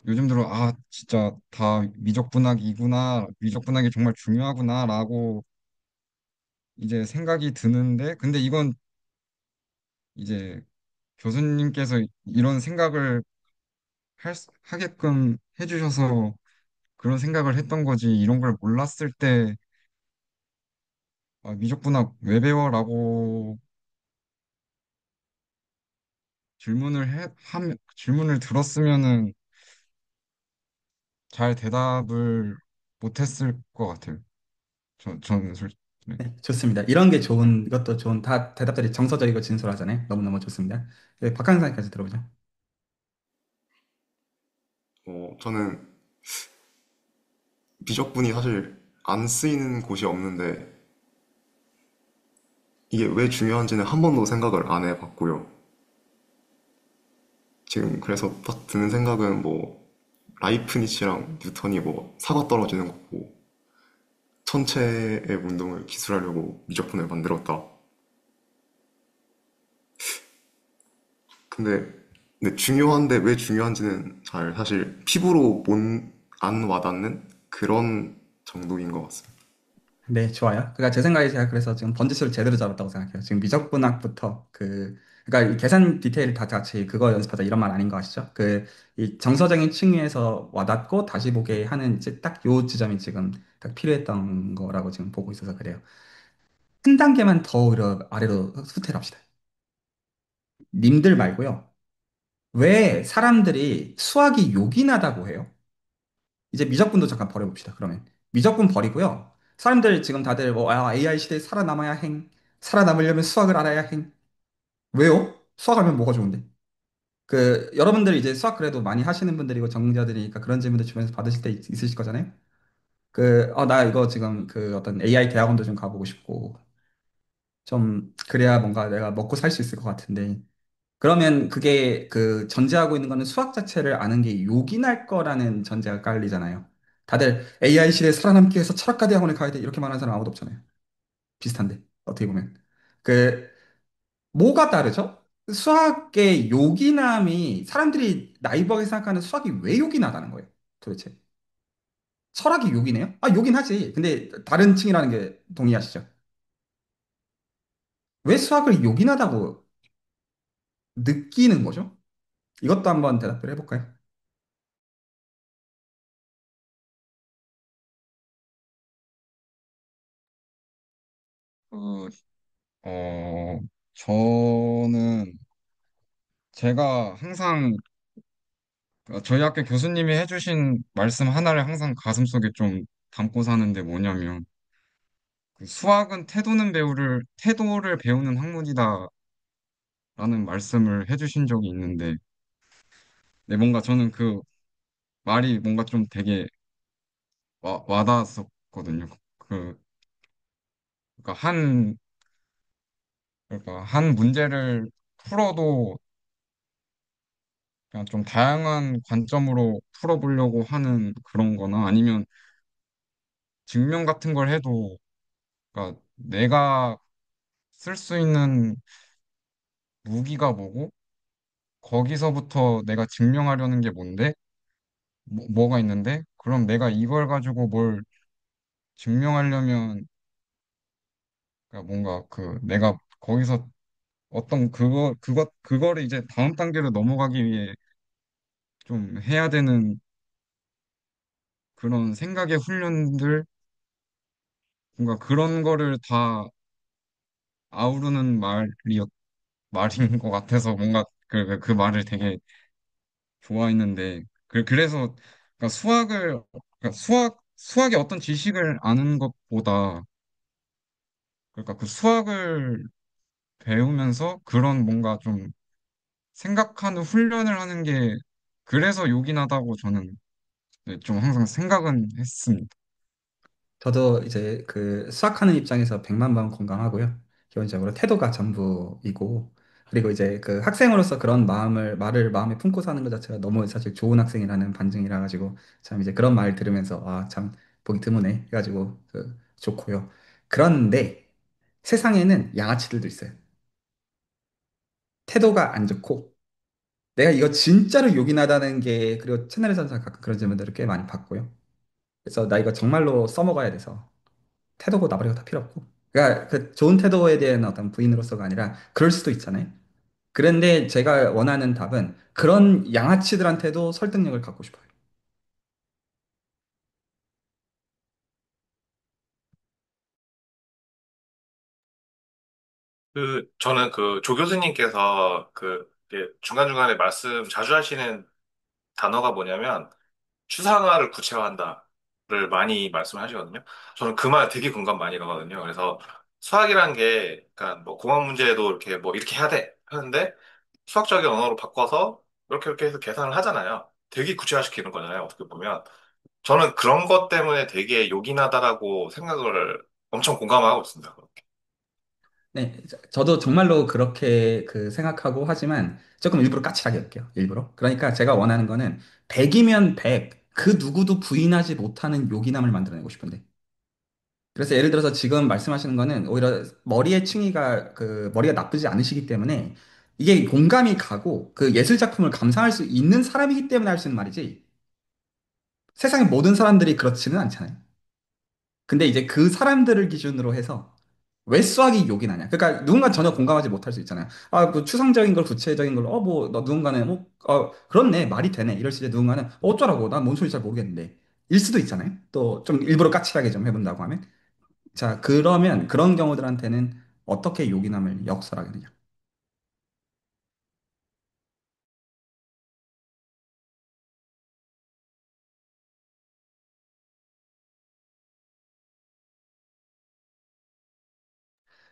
요즘 들어 아 진짜 다 미적분학이구나 미적분학이 정말 중요하구나라고 이제 생각이 드는데 근데 이건 이제 교수님께서 이런 생각을 하게끔 해주셔서 그런 생각을 했던 거지 이런 걸 몰랐을 때 아, 미적분학 왜 배워라고 질문을 들었으면은 잘 대답을 못했을 것 같아요. 저는 솔직히. 네. 네, 좋습니다. 이런 게 좋은, 이것도 좋은, 다 대답들이 정서적이고 진솔하잖아요. 너무너무 좋습니다. 네, 박항상까지 들어보죠. 저는 미적분이 사실 안 쓰이는 곳이 없는데 이게 왜 중요한지는 한 번도 생각을 안 해봤고요. 지금 그래서 딱 드는 생각은 뭐 라이프니츠랑 뉴턴이 뭐 사과 떨어지는 거고 천체의 운동을 기술하려고 미적분을 만들었다. 근데, 근데 중요한데 왜 중요한지는 잘 사실 피부로 못 안 와닿는 그런 정도인 것 같습니다. 네, 좋아요. 그러니까 제 생각에 제가 그래서 지금 번지수를 제대로 잡았다고 생각해요. 지금 미적분학부터 그러니까 이 계산 디테일 다 같이 그거 연습하자 이런 말 아닌 거 아시죠? 이 정서적인 층위에서 와닿고 다시 보게 하는 이제 딱 요 지점이 지금 딱 필요했던 거라고 지금 보고 있어서 그래요. 한 단계만 더 오히려 아래로 후퇴를 합시다. 님들 말고요. 왜 사람들이 수학이 요긴하다고 해요? 이제 미적분도 잠깐 버려봅시다. 그러면 미적분 버리고요. 사람들 지금 다들 뭐 AI 시대에 살아남아야 행, 살아남으려면 수학을 알아야 행. 왜요? 수학하면 뭐가 좋은데? 여러분들 이제 수학 그래도 많이 하시는 분들이고 전공자들이니까 그런 질문들 주변에서 받으실 때 있으실 거잖아요. 나 이거 지금 어떤 AI 대학원도 좀 가보고 싶고 좀 그래야 뭔가 내가 먹고 살 수 있을 것 같은데 그러면 그게 전제하고 있는 거는 수학 자체를 아는 게 요긴할 거라는 전제가 깔리잖아요. 다들 AI 시대에 살아남기 위해서 철학과 대학원에 가야 돼. 이렇게 말하는 사람 아무도 없잖아요. 비슷한데, 어떻게 보면. 그, 뭐가 다르죠? 수학의 요긴함이 사람들이 나이버하게 생각하는 수학이 왜 요긴하다는 거예요? 도대체. 철학이 요긴해요? 아, 요긴하지. 근데 다른 층이라는 게 동의하시죠? 왜 수학을 요긴하다고 느끼는 거죠? 이것도 한번 대답을 해볼까요? 그, 어, 저는 제가 항상 저희 학교 교수님이 해주신 말씀 하나를 항상 가슴속에 좀 담고 사는데 뭐냐면 그 수학은 태도를 배우는 학문이다라는 말씀을 해주신 적이 있는데 네, 뭔가 저는 그 말이 뭔가 좀 되게 와닿았었거든요. 그, 그러니까 한 문제를 풀어도 그냥 좀 다양한 관점으로 풀어보려고 하는 그런 거나 아니면 증명 같은 걸 해도 그러니까 내가 쓸 수 있는 무기가 뭐고 거기서부터 내가 증명하려는 게 뭔데 뭐가 있는데 그럼 내가 이걸 가지고 뭘 증명하려면 그러니까 뭔가 내가 거기서 어떤 그거를 이제 다음 단계로 넘어가기 위해 좀 해야 되는 그런 생각의 훈련들 뭔가 그런 거를 다 아우르는 말인 것 같아서 뭔가 그 말을 되게 좋아했는데 그래서 그러니까 수학의 어떤 지식을 아는 것보다 그러니까 그 수학을 배우면서 그런 뭔가 좀 생각하는 훈련을 하는 게 그래서 요긴하다고 저는 네, 좀 항상 생각은 했습니다. 저도 이제 수학하는 입장에서 100만 번 공감하고요. 기본적으로 태도가 전부이고, 그리고 이제 학생으로서 그런 말을 마음에 품고 사는 것 자체가 너무 사실 좋은 학생이라는 반증이라 가지고, 참 이제 그런 말 들으면서, 아, 참 보기 드무네. 해가지고, 좋고요. 그런데, 세상에는 양아치들도 있어요. 태도가 안 좋고. 내가 이거 진짜로 요긴하다는 게, 그리고 채널에서는 가끔 그런 질문들을 꽤 많이 받고요. 그래서 나 이거 정말로 써먹어야 돼서. 태도고 나발이고 다 필요 없고. 그러니까 그 좋은 태도에 대한 어떤 부인으로서가 아니라 그럴 수도 있잖아요. 그런데 제가 원하는 답은 그런 양아치들한테도 설득력을 갖고 싶어요. 저는 조 교수님께서 이렇게 중간중간에 말씀 자주 하시는 단어가 뭐냐면, 추상화를 구체화한다를 많이 말씀하시거든요. 저는 그 말 되게 공감 많이 가거든요. 그래서 수학이란 게, 그러니까 뭐 공학 문제도 이렇게 뭐 이렇게 해야 돼 하는데, 수학적인 언어로 바꿔서 이렇게 해서 계산을 하잖아요. 되게 구체화시키는 거잖아요. 어떻게 보면. 저는 그런 것 때문에 되게 요긴하다라고 생각을 엄청 공감하고 있습니다. 네, 저도 정말로 그렇게 그 생각하고 하지만 조금 일부러 까칠하게 할게요. 일부러. 그러니까 제가 원하는 거는 100이면 100, 그 누구도 부인하지 못하는 요긴함을 만들어내고 싶은데. 그래서 예를 들어서 지금 말씀하시는 거는 오히려 머리의 층위가 그 머리가 나쁘지 않으시기 때문에 이게 공감이 가고 그 예술 작품을 감상할 수 있는 사람이기 때문에 할 수 있는 말이지. 세상의 모든 사람들이 그렇지는 않잖아요. 근데 이제 그 사람들을 기준으로 해서 왜 수학이 욕이 나냐? 그러니까 누군가 전혀 공감하지 못할 수 있잖아요. 아, 그 추상적인 걸 구체적인 걸로 너 누군가는 그렇네 말이 되네 이럴 수 있는데 누군가는 어쩌라고 난 뭔 소리인지 잘 모르겠는데 일 수도 있잖아요. 또 좀 일부러 까칠하게 좀 해본다고 하면 자 그러면 그런 경우들한테는 어떻게 요긴함을 역설하겠느냐?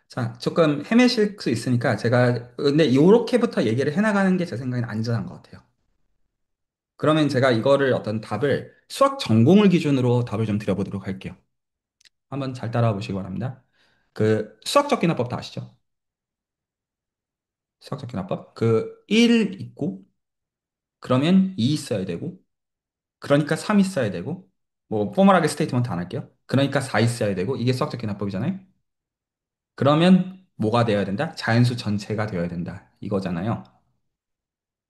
자 조금 헤매실 수 있으니까 제가 근데 요렇게부터 얘기를 해나가는 게 제 생각엔 안전한 것 같아요. 그러면 제가 이거를 어떤 답을 수학 전공을 기준으로 답을 좀 드려보도록 할게요. 한번 잘 따라와 보시기 바랍니다. 그 수학적 기납법 다 아시죠? 수학적 기납법. 그 1 있고 그러면 2 있어야 되고 그러니까 3 있어야 되고 뭐 포멀하게 스테이트먼트 안 할게요. 그러니까 4 있어야 되고 이게 수학적 기납법이잖아요. 그러면 뭐가 되어야 된다? 자연수 전체가 되어야 된다. 이거잖아요.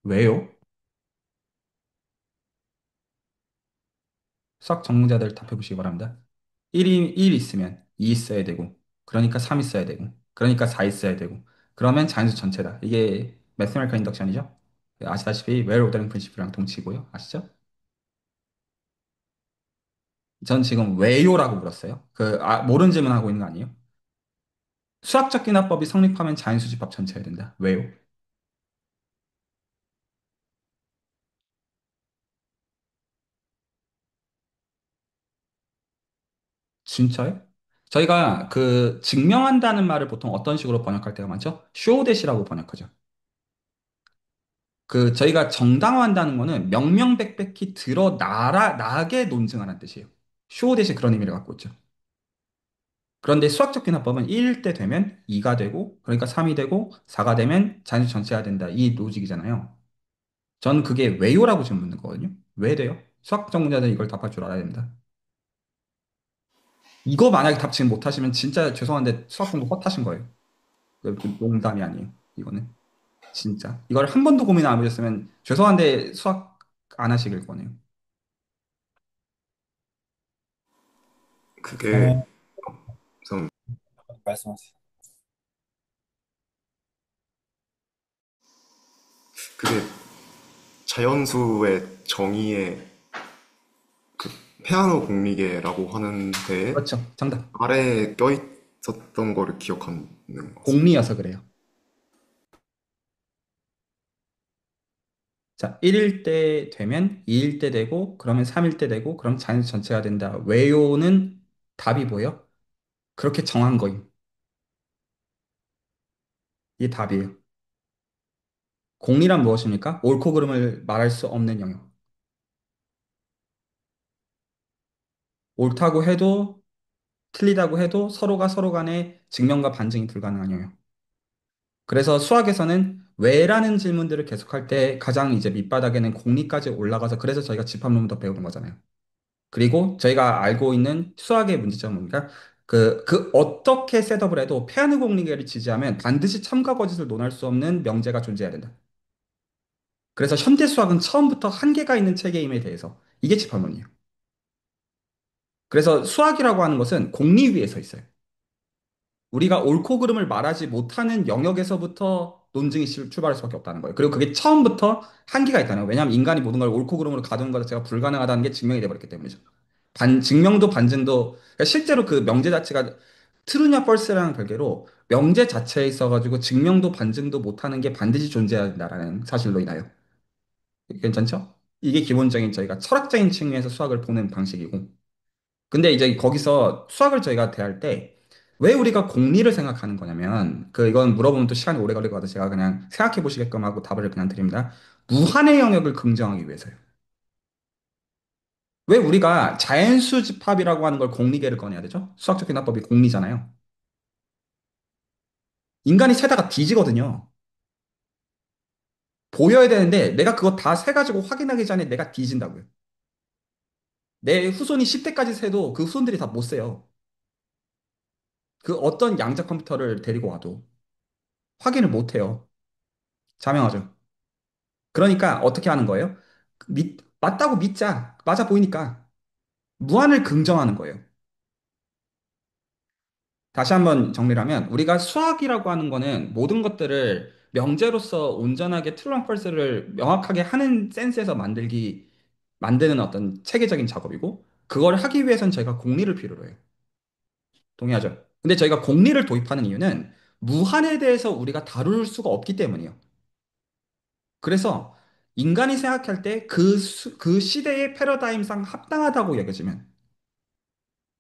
왜요? 수학 전공자들 답해 보시기 바랍니다. 1 있으면 2 있어야 되고, 그러니까 3 있어야 되고, 그러니까 4 있어야 되고, 그러면 자연수 전체다. 이게 매스메리컬 인덕션이죠? 아시다시피 웰 오더링 프린시플이랑 동치고요. 아시죠? 전 지금 왜요라고 물었어요. 모르는 질문 하고 있는 거 아니에요? 수학적 기납법이 성립하면 자연수 집합 전체여야 된다. 왜요? 진짜요? 저희가 그 증명한다는 말을 보통 어떤 식으로 번역할 때가 많죠? 쇼 대시라고 번역하죠. 그 저희가 정당화한다는 거는 명명백백히 나게 논증하는 뜻이에요. 쇼 대신 그런 의미를 갖고 있죠. 그런데 수학적 기납법은 1일 때 되면 2가 되고, 그러니까 3이 되고, 4가 되면 자연수 전체가 된다. 이 로직이잖아요. 저는 그게 왜요라고 지금 묻는 거거든요. 왜 돼요? 수학 전공자들은 이걸 답할 줄 알아야 됩니다. 이거 만약에 답 지금 못하시면 진짜 죄송한데 수학 공부 헛하신 거예요. 그 농담이 아니에요. 이거는. 진짜. 이걸 한 번도 고민 안 해보셨으면 죄송한데 수학 안 하시길 권해요. 그게 저는 우선 말씀하세요. 그게 자연수의 정의의 그 페아노 공리계라고 하는 데에 그렇죠. 정답. 아래에 껴있었던 거를 기억하는 것 같습니다. 공리여서 그래요. 자, 1일 때 되면 2일 때 되고, 그러면 3일 때 되고, 그럼 자연수 전체가 된다. 왜요는 답이 뭐예요? 그렇게 정한 거임. 이게 답이에요. 공리란 무엇입니까? 옳고 그름을 말할 수 없는 영역. 옳다고 해도, 틀리다고 해도 서로가 서로 간에 증명과 반증이 불가능한 영역. 그래서 수학에서는 왜라는 질문들을 계속할 때 가장 이제 밑바닥에는 공리까지 올라가서 그래서 저희가 집합론부터 배우는 거잖아요. 그리고 저희가 알고 있는 수학의 문제점은 뭡니까? 그 어떻게 셋업을 해도 페아느 공리계를 지지하면 반드시 참가 거짓을 논할 수 없는 명제가 존재해야 된다. 그래서 현대 수학은 처음부터 한계가 있는 체계임에 대해서 이게 집합론이에요. 그래서 수학이라고 하는 것은 공리 위에 서 있어요. 우리가 옳고 그름을 말하지 못하는 영역에서부터 논증이 출발할 수밖에 없다는 거예요. 그리고 그게 처음부터 한계가 있다는 거예요. 왜냐하면 인간이 모든 걸 옳고 그름으로 가두는 것 자체가 불가능하다는 게 증명이 돼버렸기 때문이죠. 증명도 반증도, 그러니까 실제로 그 명제 자체가 트루냐 펄스라는 별개로 명제 자체에 있어가지고 증명도 반증도 못하는 게 반드시 존재해야 된다라는 사실로 인하여. 괜찮죠? 이게 기본적인 저희가 철학적인 측면에서 수학을 보는 방식이고. 근데 이제 거기서 수학을 저희가 대할 때 왜 우리가 공리를 생각하는 거냐면 이건 물어보면 또 시간이 오래 걸릴 것 같아서 제가 그냥 생각해 보시게끔 하고 답을 그냥 드립니다. 무한의 영역을 긍정하기 위해서요. 왜 우리가 자연수 집합이라고 하는 걸 공리계를 꺼내야 되죠? 수학적 비나법이 공리잖아요. 인간이 세다가 뒤지거든요. 보여야 되는데 내가 그거 다 세가지고 확인하기 전에 내가 뒤진다고요. 내 후손이 10대까지 세도 그 후손들이 다 못 세요. 그 어떤 양자 컴퓨터를 데리고 와도 확인을 못 해요. 자명하죠. 그러니까 어떻게 하는 거예요? 맞다고 믿자. 맞아 보이니까. 무한을 긍정하는 거예요. 다시 한번 정리를 하면 우리가 수학이라고 하는 거는 모든 것들을 명제로서 온전하게 트루 랑 펄스를 명확하게 하는 센스에서 만드는 어떤 체계적인 작업이고 그걸 하기 위해선 저희가 공리를 필요로 해요. 동의하죠? 근데 저희가 공리를 도입하는 이유는 무한에 대해서 우리가 다룰 수가 없기 때문이에요. 그래서 인간이 생각할 때 그 시대의 패러다임상 합당하다고 여겨지면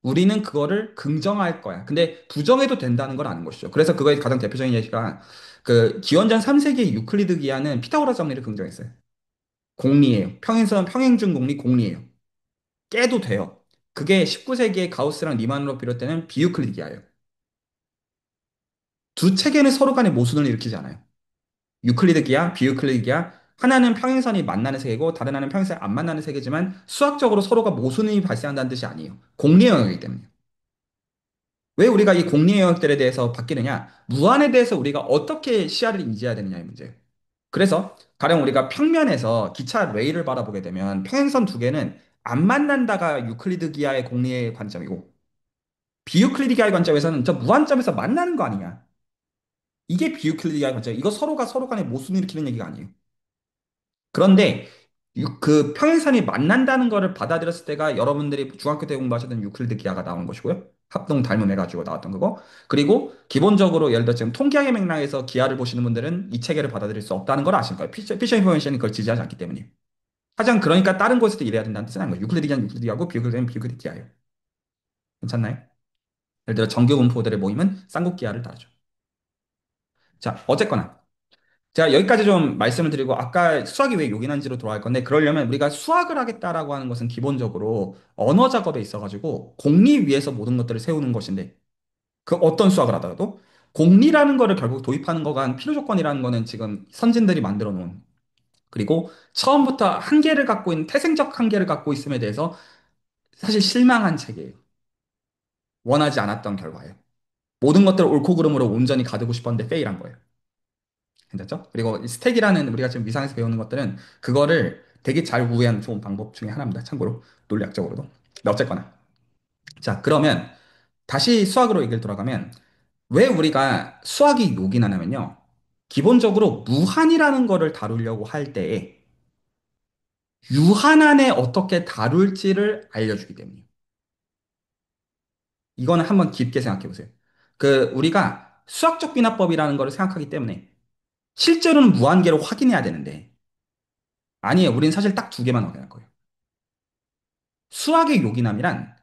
우리는 그거를 긍정할 거야. 근데 부정해도 된다는 걸 아는 것이죠. 그래서 그거의 가장 대표적인 예시가 그 기원전 3세기의 유클리드 기하는 피타고라스 정리를 긍정했어요. 공리예요. 평행준 공리 공리예요. 깨도 돼요. 그게 19세기의 가우스랑 리만으로 비롯되는 비유클리드 기하예요. 두 체계는 서로 간에 모순을 일으키지 않아요. 유클리드 기하, 비유클리드 기하, 하나는 평행선이 만나는 세계고 다른 하나는 평행선이 안 만나는 세계지만 수학적으로 서로가 모순이 발생한다는 뜻이 아니에요. 공리 영역이기 때문에. 왜 우리가 이 공리 영역들에 대해서 바뀌느냐? 무한에 대해서 우리가 어떻게 시야를 인지해야 되느냐의 문제예요. 그래서 가령 우리가 평면에서 기차 레일을 바라보게 되면 평행선 두 개는 안 만난다가 유클리드 기하의 공리의 관점이고 비유클리드 기하의 관점에서는 저 무한점에서 만나는 거 아니냐? 이게 비유클리드 기하의 관점. 이거 서로가 서로 간에 모순을 일으키는 얘기가 아니에요. 그런데 그 평행선이 만난다는 거를 받아들였을 때가 여러분들이 중학교 때 공부하셨던 유클리드 기하가 나온 것이고요. 합동 닮음해가지고 나왔던 거고. 그리고 기본적으로 예를 들어 지금 통계학의 맥락에서 기하를 보시는 분들은 이 체계를 받아들일 수 없다는 걸 아실 거예요. 피처 인포메이션이 그걸 지지하지 않기 때문에. 하지만 그러니까 다른 곳에서도 이래야 된다는 뜻은 아닌 거예요. 유클리드 기하는 유클리드 기하고 비유클리드는 비유클리드 기하예요. 괜찮나요? 예를 들어 정규 분포들의 모임은 쌍곡 기하를 따르죠. 자, 어쨌거나. 제가 여기까지 좀 말씀을 드리고 아까 수학이 왜 요긴한지로 돌아갈 건데 그러려면 우리가 수학을 하겠다라고 하는 것은 기본적으로 언어 작업에 있어가지고 공리 위에서 모든 것들을 세우는 것인데 그 어떤 수학을 하더라도 공리라는 거를 결국 도입하는 거가 필요 조건이라는 거는 지금 선진들이 만들어 놓은 그리고 처음부터 한계를 갖고 있는 태생적 한계를 갖고 있음에 대해서 사실 실망한 책이에요. 원하지 않았던 결과예요. 모든 것들을 옳고 그름으로 온전히 가두고 싶었는데 페일한 거예요. 괜찮죠? 그리고 이 스택이라는 우리가 지금 위상에서 배우는 것들은 그거를 되게 잘 우회하는 좋은 방법 중에 하나입니다. 참고로 논리학적으로도. 근데 어쨌거나 자 그러면 다시 수학으로 얘기를 돌아가면 왜 우리가 수학이 요긴하냐면요. 기본적으로 무한이라는 거를 다루려고 할 때에 유한 안에 어떻게 다룰지를 알려주기 때문이에요. 이거는 한번 깊게 생각해 보세요. 우리가 수학적 bin합법이라는 거를 생각하기 때문에 실제로는 무한계로 확인해야 되는데 아니에요. 우리는 사실 딱 두 개만 확인할 거예요. 수학의 요긴함이란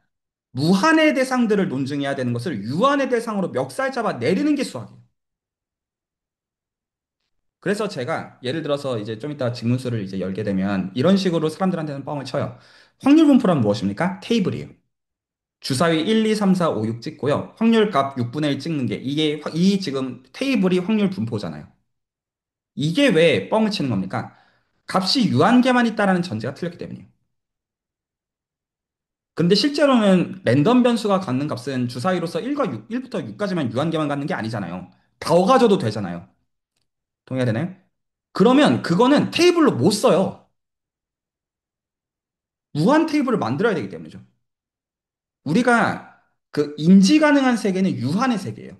무한의 대상들을 논증해야 되는 것을 유한의 대상으로 멱살 잡아 내리는 게 수학이에요. 그래서 제가 예를 들어서 이제 좀 이따 직문수를 이제 열게 되면 이런 식으로 사람들한테는 뻥을 쳐요. 확률 분포란 무엇입니까? 테이블이에요. 주사위 1, 2, 3, 4, 5, 6 찍고요. 확률 값 6분의 1 찍는 게 이게 이 지금 테이블이 확률 분포잖아요. 이게 왜 뻥을 치는 겁니까? 값이 유한계만 있다라는 전제가 틀렸기 때문이에요. 근데 실제로는 랜덤 변수가 갖는 값은 주사위로서 1과 6, 1부터 6까지만 유한계만 갖는 게 아니잖아요. 더 가져도 되잖아요. 동의되나요? 그러면 그거는 테이블로 못 써요. 무한 테이블을 만들어야 되기 때문이죠. 우리가 그 인지 가능한 세계는 유한의 세계예요.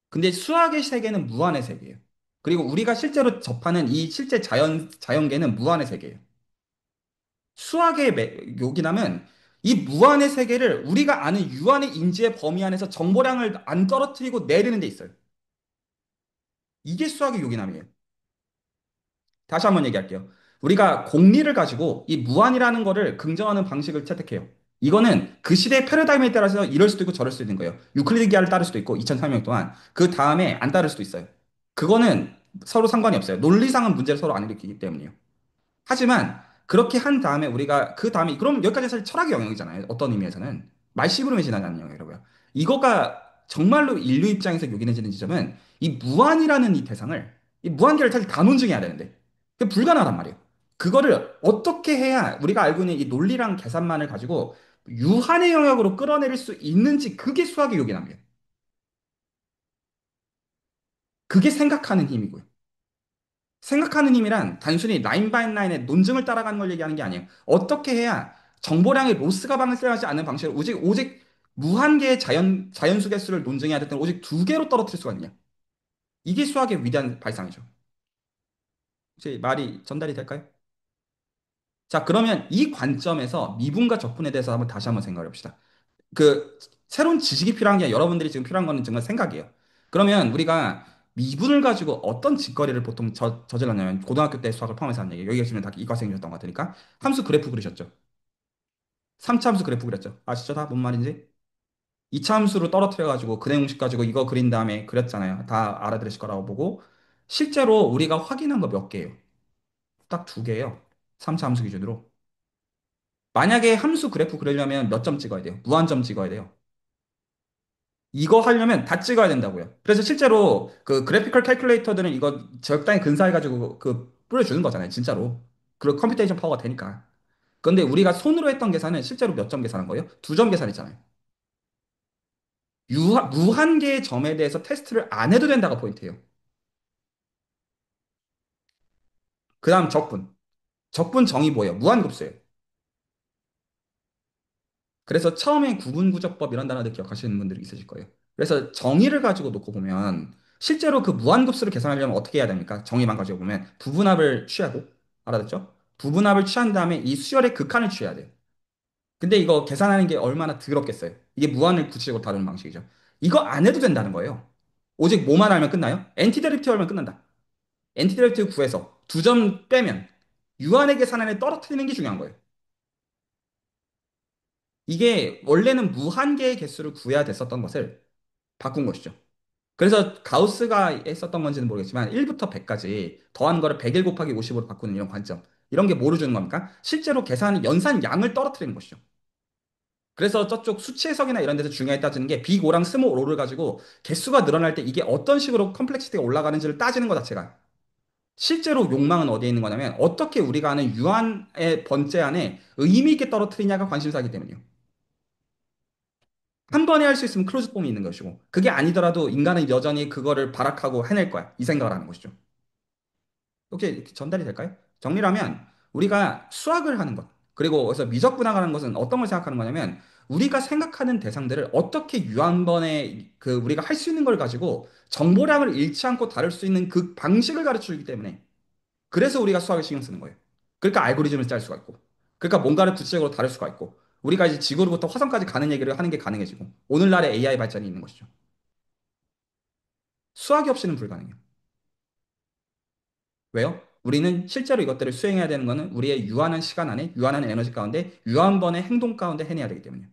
근데 수학의 세계는 무한의 세계예요. 그리고 우리가 실제로 접하는 이 실제 자연계는 무한의 세계예요. 수학의 요긴함은 이 무한의 세계를 우리가 아는 유한의 인지의 범위 안에서 정보량을 안 떨어뜨리고 내리는 데 있어요. 이게 수학의 요긴함이에요. 다시 한번 얘기할게요. 우리가 공리를 가지고 이 무한이라는 거를 긍정하는 방식을 채택해요. 이거는 그 시대의 패러다임에 따라서 이럴 수도 있고 저럴 수도 있는 거예요. 유클리드 기하를 따를 수도 있고 2300년 동안 그 다음에 안 따를 수도 있어요. 그거는 서로 상관이 없어요. 논리상은 문제를 서로 안 일으키기 때문이에요. 하지만 그렇게 한 다음에 우리가 그 다음에 그럼 여기까지 사실 철학의 영역이잖아요. 어떤 의미에서는 말씨부름에 지나가는 영역이라고요. 이거가 정말로 인류 입장에서 요긴해지는 지점은 이 무한이라는 이 대상을 이 무한계를 사실 다 논증해야 되는데 그게 불가능하단 말이에요. 그거를 어떻게 해야 우리가 알고 있는 이 논리랑 계산만을 가지고 유한의 영역으로 끌어내릴 수 있는지 그게 수학의 요긴함이에요. 그게 생각하는 힘이고요. 생각하는 힘이란 단순히 라인 바이 라인의 논증을 따라가는 걸 얘기하는 게 아니에요. 어떻게 해야 정보량의 로스 가방을 쓰지 않는 방식으로 오직 무한계의 자연수 개수를 논증해야 될 때는 오직 두 개로 떨어뜨릴 수가 있냐. 이게 수학의 위대한 발상이죠. 혹시 말이 전달이 될까요? 자, 그러면 이 관점에서 미분과 적분에 대해서 다시 한번 생각해 봅시다. 그 새로운 지식이 필요한 게 여러분들이 지금 필요한 거는 정말 생각이에요. 그러면 우리가 미분을 가지고 어떤 짓거리를 보통 저질렀냐면 고등학교 때 수학을 포함해서 하는 얘기예요. 여기 계시면 다 이과생이셨던 것 같으니까 함수 그래프 그리셨죠. 3차 함수 그래프 그렸죠. 아시죠? 다 뭔 말인지? 2차 함수로 떨어뜨려 가지고 근해 공식 가지고 이거 그린 다음에 그렸잖아요. 다 알아들으실 거라고 보고 실제로 우리가 확인한 거 몇 개예요? 딱 두 개예요. 3차 함수 기준으로. 만약에 함수 그래프 그리려면 몇 점 찍어야 돼요? 무한점 찍어야 돼요. 이거 하려면 다 찍어야 된다고요. 그래서 실제로 그 그래피컬 캘큘레이터들은 이거 적당히 근사해가지고 그 뿌려주는 거잖아요. 진짜로. 그리고 컴퓨테이션 파워가 되니까. 그런데 우리가 손으로 했던 계산은 실제로 몇 점 계산한 거예요? 2점 계산했잖아요. 무한계의 점에 대해서 테스트를 안 해도 된다가 포인트예요. 그 다음 적분. 적분 정의 뭐예요? 무한급수예요. 그래서 처음에 구분구조법 이런 단어들 기억하시는 분들이 있으실 거예요. 그래서 정의를 가지고 놓고 보면 실제로 그 무한급수를 계산하려면 어떻게 해야 됩니까? 정의만 가지고 보면 부분합을 취하고 알아듣죠? 부분합을 취한 다음에 이 수열의 극한을 취해야 돼요. 근데 이거 계산하는 게 얼마나 더럽겠어요. 이게 무한을 구체적으로 다루는 방식이죠. 이거 안 해도 된다는 거예요. 오직 뭐만 알면 끝나요? 엔티데리티브 알면 끝난다. 엔티데리티브 구해서 2점 빼면 유한의 계산안에 떨어뜨리는 게 중요한 거예요. 이게 원래는 무한개의 개수를 구해야 됐었던 것을 바꾼 것이죠. 그래서 가우스가 했었던 건지는 모르겠지만 1부터 100까지 더한 거를 101 곱하기 50으로 바꾸는 이런 관점. 이런 게 뭐를 주는 겁니까? 실제로 계산 연산 양을 떨어뜨리는 것이죠. 그래서 저쪽 수치 해석이나 이런 데서 중요하게 따지는 게 빅5랑 스몰5를 가지고 개수가 늘어날 때 이게 어떤 식으로 컴플렉시티가 올라가는지를 따지는 것 자체가 실제로 욕망은 어디에 있는 거냐면 어떻게 우리가 아는 유한의 번째 안에 의미 있게 떨어뜨리냐가 관심사이기 때문이에요. 한 번에 할 수 있으면 클로즈 폼이 있는 것이고 그게 아니더라도 인간은 여전히 그거를 발악하고 해낼 거야. 이 생각을 하는 것이죠. 혹시 이렇게 전달이 될까요? 정리를 하면 우리가 수학을 하는 것 그리고 그래서 미적분학하는 것은 어떤 걸 생각하는 거냐면 우리가 생각하는 대상들을 어떻게 유한번에 그 우리가 할 수 있는 걸 가지고 정보량을 잃지 않고 다룰 수 있는 그 방식을 가르쳐 주기 때문에 그래서 우리가 수학을 신경 쓰는 거예요. 그러니까 알고리즘을 짤 수가 있고, 그러니까 뭔가를 구체적으로 다룰 수가 있고, 우리가 이제 지구로부터 화성까지 가는 얘기를 하는 게 가능해지고, 오늘날의 AI 발전이 있는 것이죠. 수학이 없이는 불가능해요. 왜요? 우리는 실제로 이것들을 수행해야 되는 것은 우리의 유한한 시간 안에, 유한한 에너지 가운데, 유한번의 행동 가운데 해내야 되기 때문이에요.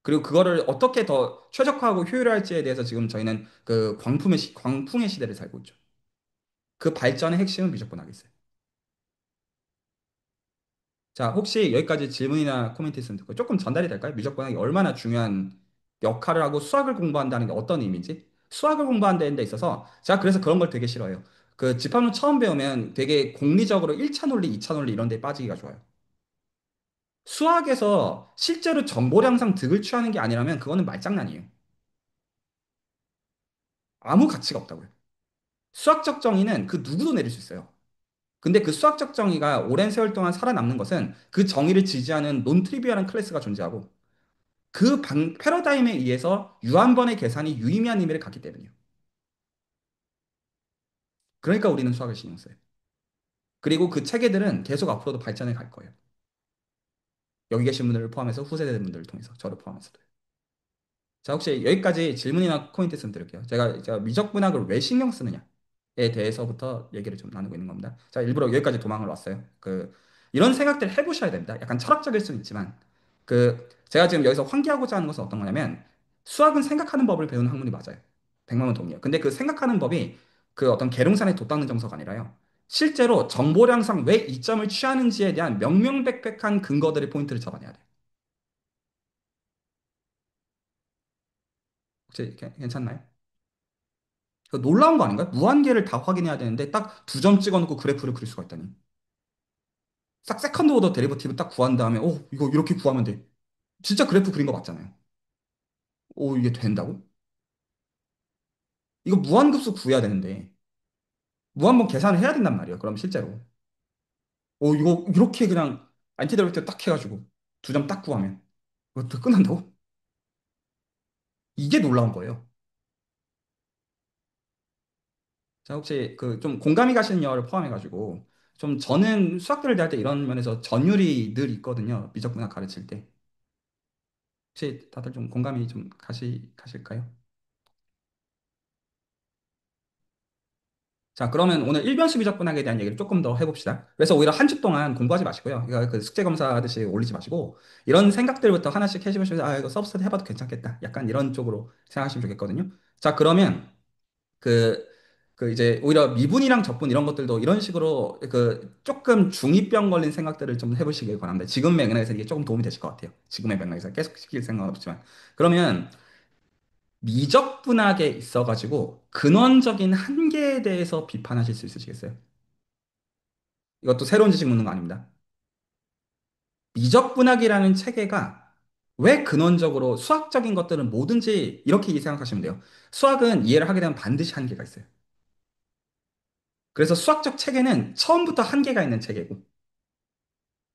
그리고 그거를 어떻게 더 최적화하고 효율화할지에 대해서 지금 저희는 그 광풍의 시대를 살고 있죠. 그 발전의 핵심은 무조건 하겠어요. 자, 혹시 여기까지 질문이나 코멘트 있으면 듣고 조금 전달이 될까요? 미적분학이 얼마나 중요한 역할을 하고 수학을 공부한다는 게 어떤 의미인지? 수학을 공부한다는 데 있어서 제가 그래서 그런 걸 되게 싫어해요. 그 집합론 처음 배우면 되게 공리적으로 1차 논리, 2차 논리 이런 데 빠지기가 좋아요. 수학에서 실제로 정보량상 득을 취하는 게 아니라면 그거는 말장난이에요. 아무 가치가 없다고요. 수학적 정의는 그 누구도 내릴 수 있어요. 근데 그 수학적 정의가 오랜 세월 동안 살아남는 것은 그 정의를 지지하는 논트리비얼한 클래스가 존재하고 그 패러다임에 의해서 유한번의 계산이 유의미한 의미를 갖기 때문이에요. 그러니까 우리는 수학을 신경 써요. 그리고 그 체계들은 계속 앞으로도 발전해 갈 거예요. 여기 계신 분들을 포함해서 후세대 분들을 통해서 저를 포함해서도. 자, 혹시 여기까지 질문이나 코멘트 있으면 드릴게요. 제가 미적분학을 왜 신경 쓰느냐에 대해서부터 얘기를 좀 나누고 있는 겁니다. 자, 일부러 여기까지 도망을 왔어요. 이런 생각들 해보셔야 됩니다. 약간 철학적일 수는 있지만, 제가 지금 여기서 환기하고자 하는 것은 어떤 거냐면, 수학은 생각하는 법을 배우는 학문이 맞아요. 100만 원 동의해요. 근데 그 생각하는 법이 그 어떤 계룡산에 돛 닦는 정서가 아니라요. 실제로 정보량상 왜 이점을 취하는지에 대한 명명백백한 근거들의 포인트를 잡아내야 돼요. 혹시 괜찮나요? 놀라운 거 아닌가요? 무한계를 다 확인해야 되는데 딱 두 점 찍어놓고 그래프를 그릴 수가 있다니. 싹 세컨드 오더 데리버티브 딱 구한 다음에 이거 이렇게 구하면 돼. 진짜 그래프 그린 거 맞잖아요. 이게 된다고? 이거 무한급수 구해야 되는데 무한번 계산을 해야 된단 말이에요. 그럼 실제로. 이거 이렇게 그냥 안티데리버티브 딱 해가지고 두 점 딱 구하면 이거 끝난다고? 이게 놀라운 거예요. 자, 혹시 그 좀 공감이 가시는 여를 포함해가지고 좀 저는 수학들을 대할 때 이런 면에서 전율이 늘 있거든요. 미적분학 가르칠 때. 혹시 다들 좀 공감이 좀 가실까요? 자, 그러면 오늘 일변수 미적분학에 대한 얘기를 조금 더 해봅시다. 그래서 오히려 한 주 동안 공부하지 마시고요. 이거 그 숙제 검사 하듯이 올리지 마시고, 이런 생각들부터 하나씩 해보시면서, 이거 서브스타트 해봐도 괜찮겠다. 약간 이런 쪽으로 생각하시면 좋겠거든요. 자, 그러면 그, 이제 오히려 미분이랑 적분 이런 것들도 이런 식으로 조금 중이병 걸린 생각들을 좀 해보시길 바랍니다. 지금 맥락에서 이게 조금 도움이 되실 것 같아요. 지금의 맥락에서 계속 시킬 생각은 없지만. 그러면 미적분학에 있어가지고 근원적인 한계에 대해서 비판하실 수 있으시겠어요? 이것도 새로운 지식 묻는 거 아닙니다. 미적분학이라는 체계가 왜 근원적으로 수학적인 것들은 뭐든지 이렇게 생각하시면 돼요. 수학은 이해를 하게 되면 반드시 한계가 있어요. 그래서 수학적 체계는 처음부터 한계가 있는 체계고,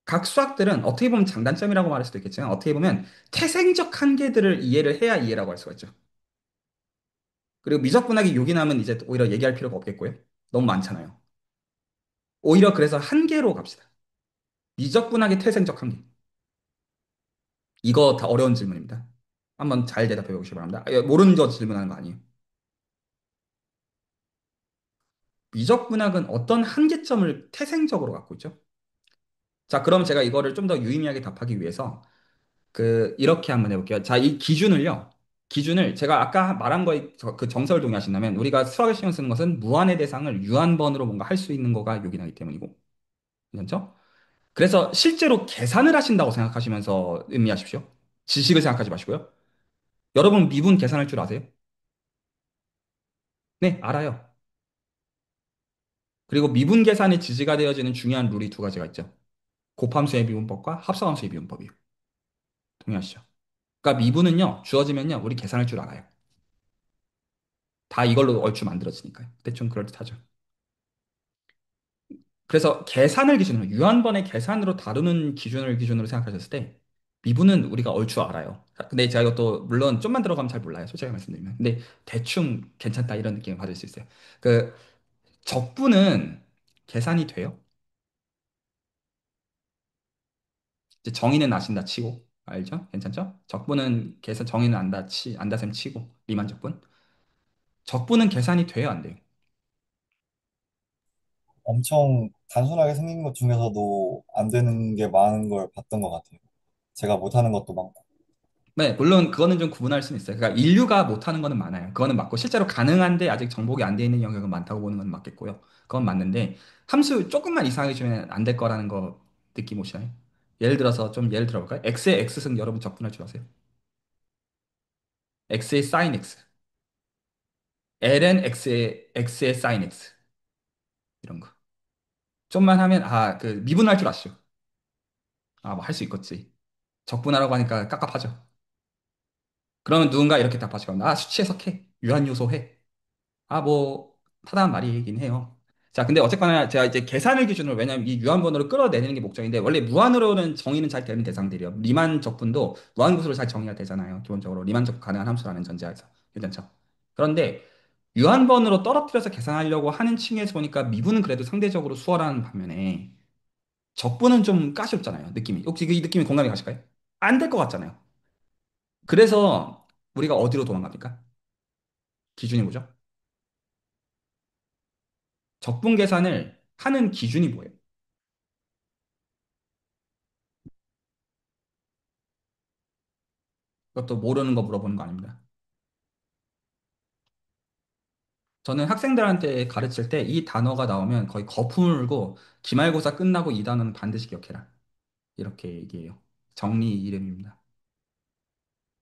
각 수학들은 어떻게 보면 장단점이라고 말할 수도 있겠지만, 어떻게 보면 태생적 한계들을 이해를 해야 이해라고 할 수가 있죠. 그리고 미적분학이 요긴하면 이제 오히려 얘기할 필요가 없겠고요. 너무 많잖아요. 오히려 그래서 한계로 갑시다. 미적분학의 태생적 한계. 이거 다 어려운 질문입니다. 한번 잘 대답해 보시기 바랍니다. 모르는 거 질문하는 거 아니에요. 미적분학은 어떤 한계점을 태생적으로 갖고 있죠? 자, 그럼 제가 이거를 좀 더 유의미하게 답하기 위해서 이렇게 한번 해볼게요. 자, 이 기준을 제가 아까 말한 거에 그 정설을 동의하신다면 우리가 수학을 신경 쓰는 것은 무한의 대상을 유한번으로 뭔가 할 수 있는 거가 요긴하기 때문이고. 괜찮죠? 그래서 실제로 계산을 하신다고 생각하시면서 의미하십시오. 지식을 생각하지 마시고요. 여러분 미분 계산할 줄 아세요? 네, 알아요. 그리고 미분 계산의 지지가 되어지는 중요한 룰이 두 가지가 있죠. 곱함수의 미분법과 합성함수의 미분법이요. 동의하시죠? 그러니까 미분은요, 주어지면요, 우리 계산할 줄 알아요. 다 이걸로 얼추 만들어지니까요. 대충 그럴듯하죠. 그래서 계산을 기준으로, 유한번의 계산으로 다루는 기준을 기준으로 생각하셨을 때, 미분은 우리가 얼추 알아요. 근데 제가 이것도, 물론 좀만 들어가면 잘 몰라요. 솔직히 말씀드리면. 근데 대충 괜찮다 이런 느낌을 받을 수 있어요. 그, 적분은 계산이 돼요. 이제 정의는 아신다 치고. 알죠? 괜찮죠? 적분은 계산, 정의는 안다셈 치고. 리만 적분. 적분은 계산이 돼요, 안 돼요? 엄청 단순하게 생긴 것 중에서도 안 되는 게 많은 걸 봤던 것 같아요. 제가 못하는 것도 많고. 네, 물론 그거는 좀 구분할 수는 있어요. 그러니까 인류가 못하는 거는 많아요. 그거는 맞고 실제로 가능한데 아직 정복이 안 돼 있는 영역은 많다고 보는 건 맞겠고요. 그건 맞는데 함수 조금만 이상하게 주면 안 될 거라는 거 느낌 오시나요? 예를 들어볼까요? x의 x승 여러분 적분할 줄 아세요? x의 sin x, ln x의 sin x 이런 거. 좀만 하면 미분할 줄 아시죠? 아, 뭐 할 수 있겠지. 적분하라고 하니까 깝깝하죠. 그러면 누군가 이렇게 답하실 겁니다. 아, 수치 해석해. 유한 요소 해. 아, 뭐, 타당한 말이긴 해요. 자, 근데 어쨌거나 제가 이제 계산을 기준으로, 왜냐면 이 유한번호를 끌어내는 게 목적인데, 원래 무한으로는 정의는 잘 되는 대상들이요. 리만 적분도 무한급수로 잘 정의가 되잖아요. 기본적으로. 리만 적분 가능한 함수라는 전제하에서. 괜찮죠? 그런데, 유한번호로 떨어뜨려서 계산하려고 하는 층에서 보니까 미분은 그래도 상대적으로 수월한 반면에, 적분은 좀 까다롭잖아요. 느낌이. 혹시 이 느낌이 공감이 가실까요? 안 될 것 같잖아요. 그래서, 우리가 어디로 도망갑니까? 기준이 뭐죠? 적분 계산을 하는 기준이 뭐예요? 그것도 모르는 거 물어보는 거 아닙니다. 저는 학생들한테 가르칠 때 이 단어가 나오면 거의 거품을 울고 기말고사 끝나고 이 단어는 반드시 기억해라. 이렇게 얘기해요. 정리 이름입니다.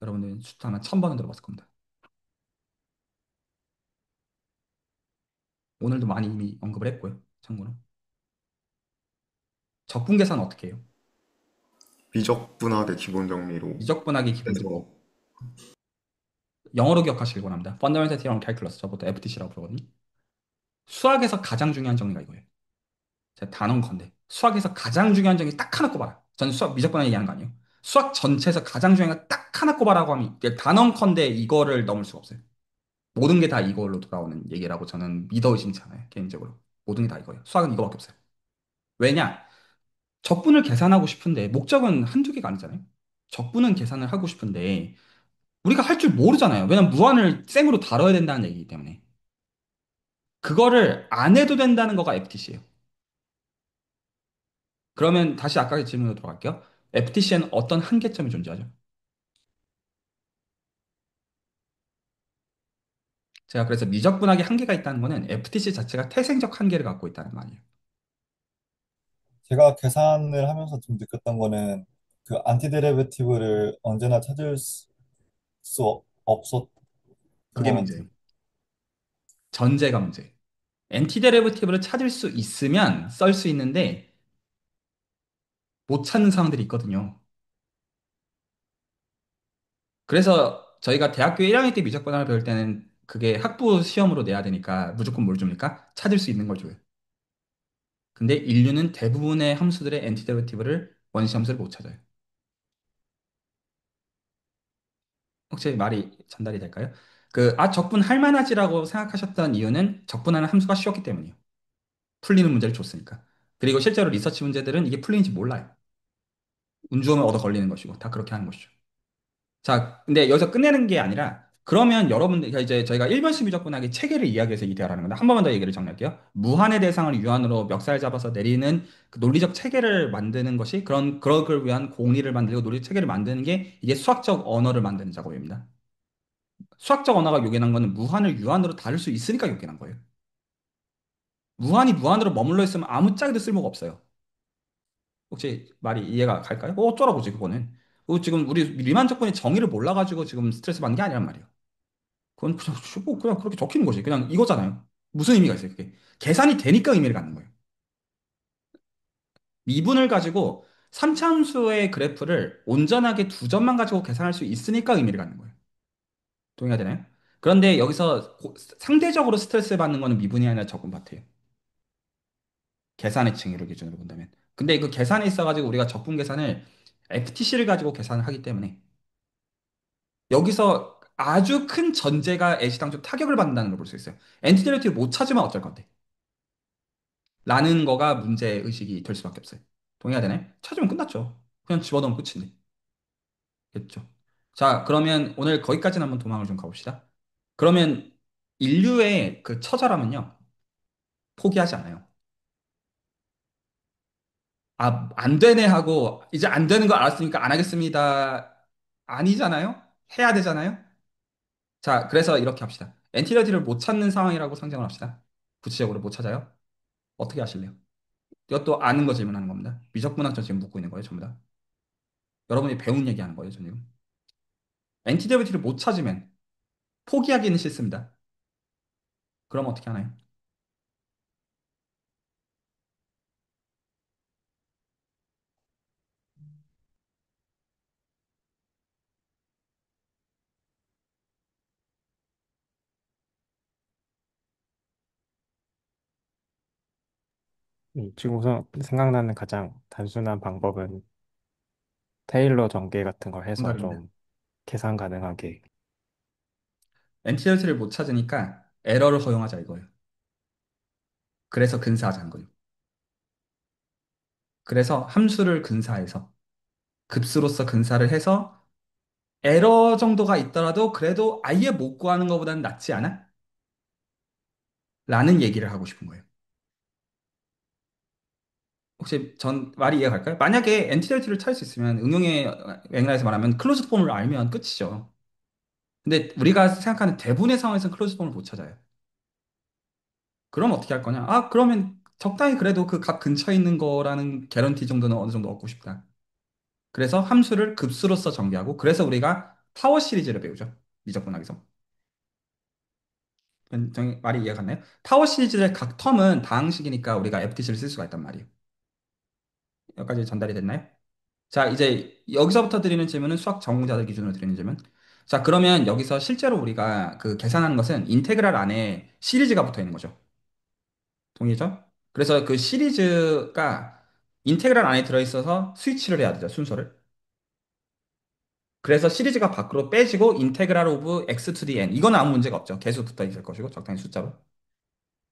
여러분들 수트 아마 1000번은 들어봤을 겁니다. 오늘도 많이 이미 언급을 했고요. 참고로. 적분 계산 어떻게 해요? 미적분학의 기본 정리로 미적분하기 기본 해서 정리. 영어로 기억하시길 바랍니다. Fundamental Theorem Calculus. 저보다 FTC라고 부르거든요. 수학에서 가장 중요한 정리가 이거예요. 제가 단언컨대 수학에서 가장 중요한 점이 딱 하나 꼽아라. 저는 수학 미적분학 얘기하는 거 아니에요. 수학 전체에서 가장 중요한 거 딱 하나 꼽아라고 하면 이게 단언컨대 이거를 넘을 수가 없어요. 모든 게 다 이걸로 돌아오는 얘기라고 저는 믿어 의심치 않아요. 개인적으로. 모든 게 다 이거예요. 수학은 이거밖에 없어요. 왜냐? 적분을 계산하고 싶은데 목적은 한두 개가 아니잖아요. 적분은 계산을 하고 싶은데 우리가 할 줄 모르잖아요. 왜냐면 무한을 쌩으로 다뤄야 된다는 얘기이기 때문에. 그거를 안 해도 된다는 거가 FTC예요. 그러면 다시 아까 질문으로 돌아갈게요. FTC에는 어떤 한계점이 존재하죠? 제가 그래서 미적분학의 한계가 있다는 거는 FTC 자체가 태생적 한계를 갖고 있다는 말이에요. 제가 계산을 하면서 좀 느꼈던 거는 그 안티데리베티브를 언제나 찾을 수 없었던 그게 것 같아요. 문제예요. 전제가 문제예요. 엔티데리베티브를 찾을 수 있으면 썰 수 있는데 못 찾는 상황들이 있거든요. 그래서 저희가 대학교 1학년 때 미적분학을 배울 때는 그게 학부 시험으로 내야 되니까 무조건 뭘 줍니까? 찾을 수 있는 걸 줘요. 근데 인류는 대부분의 함수들의 엔티데리베티브를 원시 함수를 못 찾아요. 혹시 말이 전달이 될까요? 적분할 만하지라고 생각하셨던 이유는 적분하는 함수가 쉬웠기 때문이에요. 풀리는 문제를 줬으니까. 그리고 실제로 리서치 문제들은 이게 풀리는지 몰라요. 운 좋으면 얻어 걸리는 것이고, 다 그렇게 하는 것이죠. 자, 근데 여기서 끝내는 게 아니라, 그러면 여러분들, 그러니까 이제 저희가 1번식 미적분학의 체계를 이야기해서 이 대화라는 건데, 한 번만 더 얘기를 정리할게요. 무한의 대상을 유한으로 멱살 잡아서 내리는 그 논리적 체계를 만드는 것이, 그런 걸 위한 공리를 만들고 논리적 체계를 만드는 게, 이게 수학적 언어를 만드는 작업입니다. 수학적 언어가 요긴한 거는 무한을 유한으로 다룰 수 있으니까 요긴한 거예요. 무한이 무한으로 머물러 있으면 아무짝에도 쓸모가 없어요. 혹시 말이 이해가 갈까요? 어쩌라고지 그거는. 지금 우리 리만 조건이 정의를 몰라가지고 지금 스트레스 받는 게 아니란 말이에요. 그건 그냥 그렇게 적히는 거지. 그냥 이거잖아요. 무슨 의미가 있어요, 그게. 계산이 되니까 의미를 갖는 거예요. 미분을 가지고 3차함수의 그래프를 온전하게 두 점만 가지고 계산할 수 있으니까 의미를 갖는 거예요. 동의가 되나요? 그런데 여기서 상대적으로 스트레스 받는 거는 미분이 아니라 적분 파트예요. 계산의 층위를 기준으로 본다면. 근데 그 계산에 있어가지고 우리가 적분 계산을 FTC를 가지고 계산을 하기 때문에 여기서 아주 큰 전제가 애시당초 타격을 받는다는 걸 볼 수 있어요. 엔티데리티를 못 찾으면 어쩔 건데? 라는 거가 문제의식이 될 수밖에 없어요. 동의가 되나요? 찾으면 끝났죠. 그냥 집어넣으면 끝인데. 됐죠. 자, 그러면 오늘 거기까지는 한번 도망을 좀 가봅시다. 그러면 인류의 그 처절함은요, 포기하지 않아요. 아, 안 되네 하고, 이제 안 되는 거 알았으니까 안 하겠습니다. 아니잖아요? 해야 되잖아요? 자, 그래서 이렇게 합시다. 엔티리어티를 못 찾는 상황이라고 상정을 합시다. 구체적으로 못 찾아요? 어떻게 하실래요? 이것도 아는 거 질문하는 겁니다. 미적분학 저 지금 묻고 있는 거예요, 전부 다. 여러분이 배운 얘기 하는 거예요, 저 지금. 엔티리어티를 못 찾으면 포기하기는 싫습니다. 그럼 어떻게 하나요? 지금 우선 생각나는 가장 단순한 방법은 테일러 전개 같은 걸 해서 정답입니다. 좀 계산 가능하게. 엔티저트를 못 찾으니까 에러를 허용하자 이거예요. 그래서 근사하자는 거예요. 그래서 함수를 근사해서 급수로서 근사를 해서 에러 정도가 있더라도 그래도 아예 못 구하는 것보다는 낫지 않아? 라는 얘기를 하고 싶은 거예요. 혹시 전 말이 이해가 갈까요? 만약에 엔티저트를 찾을 수 있으면 응용의 맥락에서 말하면 클로즈드 폼을 알면 끝이죠. 근데 우리가 생각하는 대부분의 상황에서는 클로즈드 폼을 못 찾아요. 그럼 어떻게 할 거냐? 아, 그러면 적당히 그래도 그 값 근처에 있는 거라는 개런티 정도는 어느 정도 얻고 싶다. 그래서 함수를 급수로서 전개하고, 그래서 우리가 파워 시리즈를 배우죠. 미적분학에서. 말이 이해가 갔나요? 파워 시리즈의 각 텀은 다항식이니까 우리가 FTC를 쓸 수가 있단 말이에요. 여기까지 전달이 됐나요? 자, 이제 여기서부터 드리는 질문은 수학 전공자들 기준으로 드리는 질문. 자, 그러면 여기서 실제로 우리가 그 계산하는 것은 인테그랄 안에 시리즈가 붙어 있는 거죠. 동의죠? 그래서 그 시리즈가 인테그랄 안에 들어있어서 스위치를 해야 되죠, 순서를. 그래서 시리즈가 밖으로 빼지고 인테그랄 오브 x to the n. 이거는 아무 문제가 없죠. 계속 붙어 있을 것이고, 적당히 숫자로.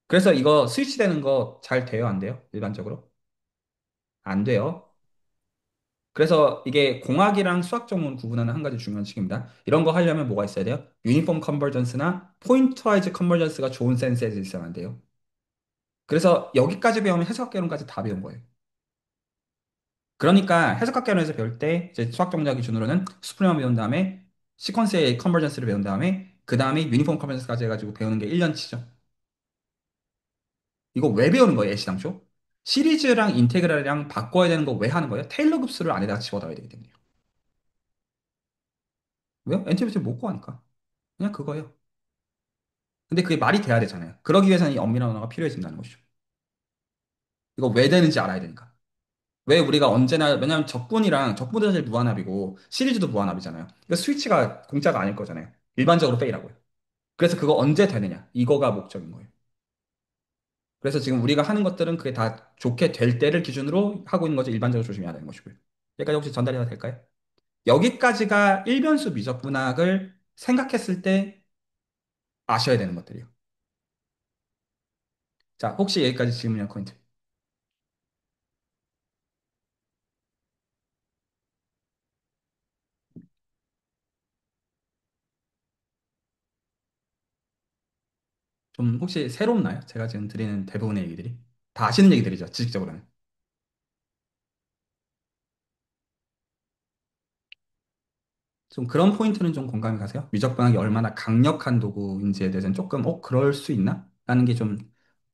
그래서 이거 스위치 되는 거 잘 돼요, 안 돼요? 일반적으로? 안 돼요. 그래서 이게 공학이랑 수학 전문 구분하는 한 가지 중요한 칙입니다. 이런 거 하려면 뭐가 있어야 돼요? 유니폼 컨버전스나 포인트와이즈 컨버전스가 좋은 센스에서 있어야 안 돼요. 그래서 여기까지 배우면 해석 개론까지 다 배운 거예요. 그러니까 해석학 개론에서 배울 때 이제 수학 정자 기준으로는 수프레마 배운 다음에 시퀀스의 컨버전스를 배운 다음에 그 다음에 유니폼 컨버전스까지 해가지고 배우는 게 1년치죠. 이거 왜 배우는 거예요, 애시당초? 시리즈랑 인테그랄이랑 바꿔야 되는 거 왜 하는 거예요? 테일러 급수를 안에다가 집어넣어야 되기 때문에요. 왜요? 엔티브를 못 구하니까. 그냥 그거예요. 근데 그게 말이 돼야 되잖아요. 그러기 위해서는 이 엄밀한 언어가 필요해진다는 것이죠. 이거 왜 되는지 알아야 되니까. 왜 우리가 언제나, 왜냐면 적분도 사실 무한합이고 시리즈도 무한합이잖아요. 그러니까 스위치가 공짜가 아닐 거잖아요. 일반적으로 빼이라고요. 그래서 그거 언제 되느냐? 이거가 목적인 거예요. 그래서 지금 우리가 하는 것들은 그게 다 좋게 될 때를 기준으로 하고 있는 거죠. 일반적으로 조심해야 되는 것이고요. 여기까지 혹시 전달이 다 될까요? 여기까지가 일변수 미적분학을 생각했을 때 아셔야 되는 것들이에요. 자, 혹시 여기까지 질문이나 코멘트. 좀 혹시 새롭나요? 제가 지금 드리는 대부분의 얘기들이. 다 아시는 얘기들이죠. 지식적으로는. 좀 그런 포인트는 좀 공감이 가세요? 미적분학이 얼마나 강력한 도구인지에 대해서는 조금, 그럴 수 있나? 라는 게 좀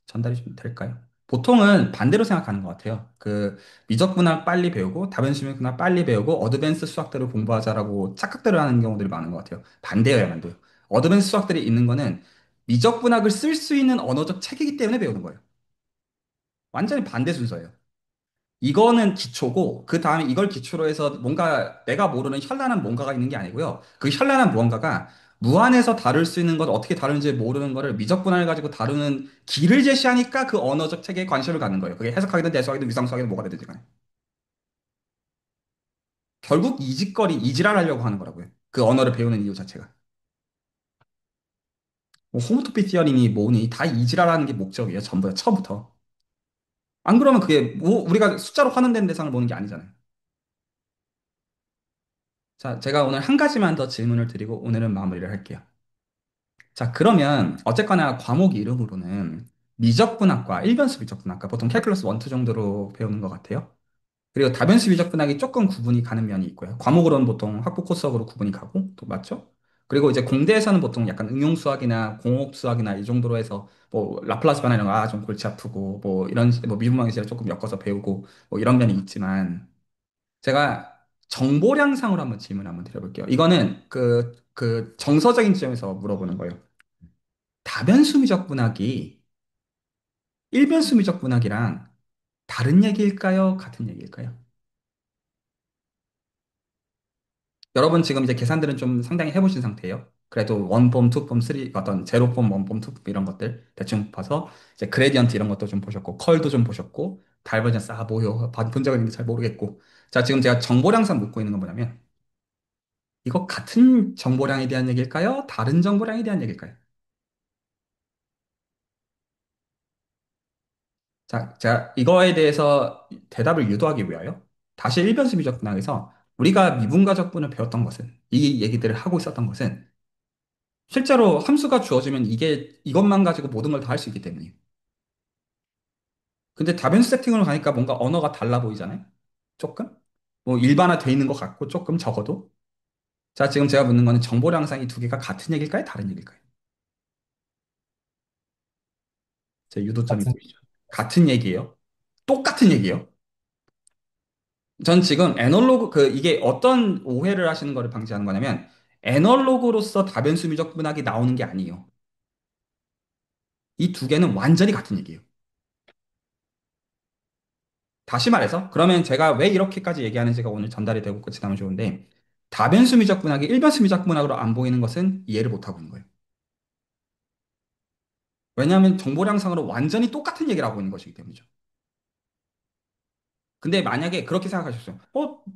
전달이 좀 될까요? 보통은 반대로 생각하는 것 같아요. 그 미적분학 빨리 배우고 다변식분학 빨리 배우고 어드밴스 수학대로 공부하자라고 착각대로 하는 경우들이 많은 것 같아요. 반대여야만 돼요. 어드밴스 수학들이 있는 거는 미적분학을 쓸 수 있는 언어적 체계이기 때문에 배우는 거예요. 완전히 반대 순서예요. 이거는 기초고 그 다음에 이걸 기초로 해서 뭔가 내가 모르는 현란한 뭔가가 있는 게 아니고요. 그 현란한 무언가가 무한에서 다룰 수 있는 것 어떻게 다루는지 모르는 거를 미적분할 가지고 다루는 길을 제시하니까 그 언어적 체계에 관심을 갖는 거예요. 그게 해석하기든 대수하기든 위상수하기든 뭐가 되든지 간에. 결국 이지랄 하려고 하는 거라고요. 그 언어를 배우는 이유 자체가. 뭐 호모토피 티어리니 뭐니 다 이지랄하는 게 목적이에요. 전부 다 처음부터. 안 그러면 그게 뭐 우리가 숫자로 환원된 대상을 보는 게 아니잖아요. 자, 제가 오늘 한 가지만 더 질문을 드리고 오늘은 마무리를 할게요. 자, 그러면 어쨌거나 과목 이름으로는 미적분학과 일변수 미적분학과 보통 캘큘러스 1, 2 정도로 배우는 것 같아요. 그리고 다변수 미적분학이 조금 구분이 가는 면이 있고요. 과목으로는 보통 학부 코스학으로 구분이 가고, 또 맞죠? 그리고 이제 공대에서는 보통 약간 응용수학이나 공업수학이나 이 정도로 해서 뭐 라플라스 변화 이런 거 좀 골치 아프고 뭐 이런 뭐 미분방식을 조금 엮어서 배우고 뭐 이런 면이 있지만 제가 정보량상으로 한번 질문 한번 드려볼게요. 이거는 그 정서적인 지점에서 물어보는 거예요. 다변수 미적분학이 일변수 미적분학이랑 다른 얘기일까요? 같은 얘기일까요? 여러분 지금 이제 계산들은 좀 상당히 해보신 상태예요. 그래도 원폼, 투폼, 쓰리 어떤 제로폼, 원폼, 투폼 이런 것들 대충 봐서 이제 그레디언트 이런 것도 좀 보셨고 컬도 좀 보셨고 다이버전스 뭐요? 본 적은 있는데 잘 모르겠고 자 지금 제가 정보량상 묻고 있는 건 뭐냐면 이거 같은 정보량에 대한 얘기일까요? 다른 정보량에 대한 얘기일까요? 자, 제가 이거에 대해서 대답을 유도하기 위하여 다시 일변수 미적분학에서 우리가 미분가적분을 배웠던 것은 이 얘기들을 하고 있었던 것은 실제로 함수가 주어지면 이게 이것만 가지고 모든 걸 다 할 수 있기 때문이에요. 근데 다변수 세팅으로 가니까 뭔가 언어가 달라 보이잖아요. 조금? 뭐 일반화돼 있는 것 같고 조금 적어도. 자, 지금 제가 묻는 거는 정보량상 이 두 개가 같은 얘기일까요? 다른 얘기일까요? 제 유도점이 같은 보이죠? 같은 얘기예요. 똑같은 얘기예요. 전 지금 애널로그 이게 어떤 오해를 하시는 거를 방지하는 거냐면 애널로그로서 다변수 미적분학이 나오는 게 아니에요. 이 두 개는 완전히 같은 얘기예요. 다시 말해서 그러면 제가 왜 이렇게까지 얘기하는지가 오늘 전달이 되고 끝이 나면 좋은데 다변수 미적분학이 일변수 미적분학으로 안 보이는 것은 이해를 못 하고 있는 거예요. 왜냐하면 정보량상으로 완전히 똑같은 얘기를 하고 있는 것이기 때문이죠. 근데 만약에 그렇게 생각하셨어요.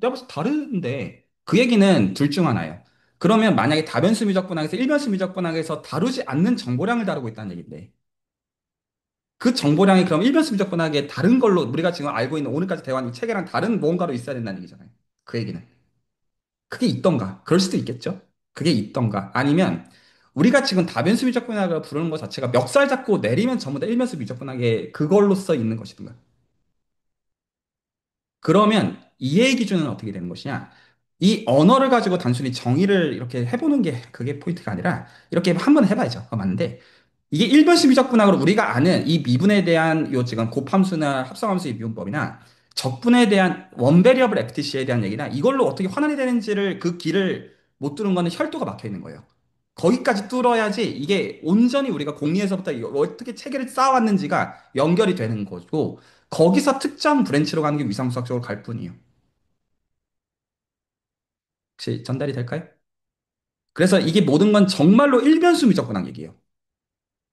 내가 봤을 때 다른데 그 얘기는 둘 중 하나예요. 그러면 만약에 다변수 미적분학에서 일변수 미적분학에서 다루지 않는 정보량을 다루고 있다는 얘기인데 그 정보량이 그럼 일변수 미적분학의 다른 걸로 우리가 지금 알고 있는 오늘까지 대화한 이 체계랑 다른 뭔가로 있어야 된다는 얘기잖아요. 그 얘기는. 그게 있던가? 그럴 수도 있겠죠. 그게 있던가? 아니면 우리가 지금 다변수 미적분학을 부르는 것 자체가 멱살 잡고 내리면 전부 다 일변수 미적분학의 그걸로써 있는 것이든가. 그러면 이해의 기준은 어떻게 되는 것이냐? 이 언어를 가지고 단순히 정의를 이렇게 해보는 게 그게 포인트가 아니라 이렇게 한번 해봐야죠. 그거 맞는데 이게 일변식 미적분학으로 우리가 아는 이 미분에 대한 요 지금 곱함수나 합성함수의 미분법이나 적분에 대한 원베리어블 FTC에 대한 얘기나 이걸로 어떻게 환원이 되는지를 그 길을 못 뚫는 거는 혈도가 막혀 있는 거예요. 거기까지 뚫어야지 이게 온전히 우리가 공리에서부터 어떻게 체계를 쌓아왔는지가 연결이 되는 거고 거기서 특정 브랜치로 가는 게 위상수학적으로 갈 뿐이에요. 혹시 전달이 될까요? 그래서 이게 모든 건 정말로 일변수 미적분학 얘기예요.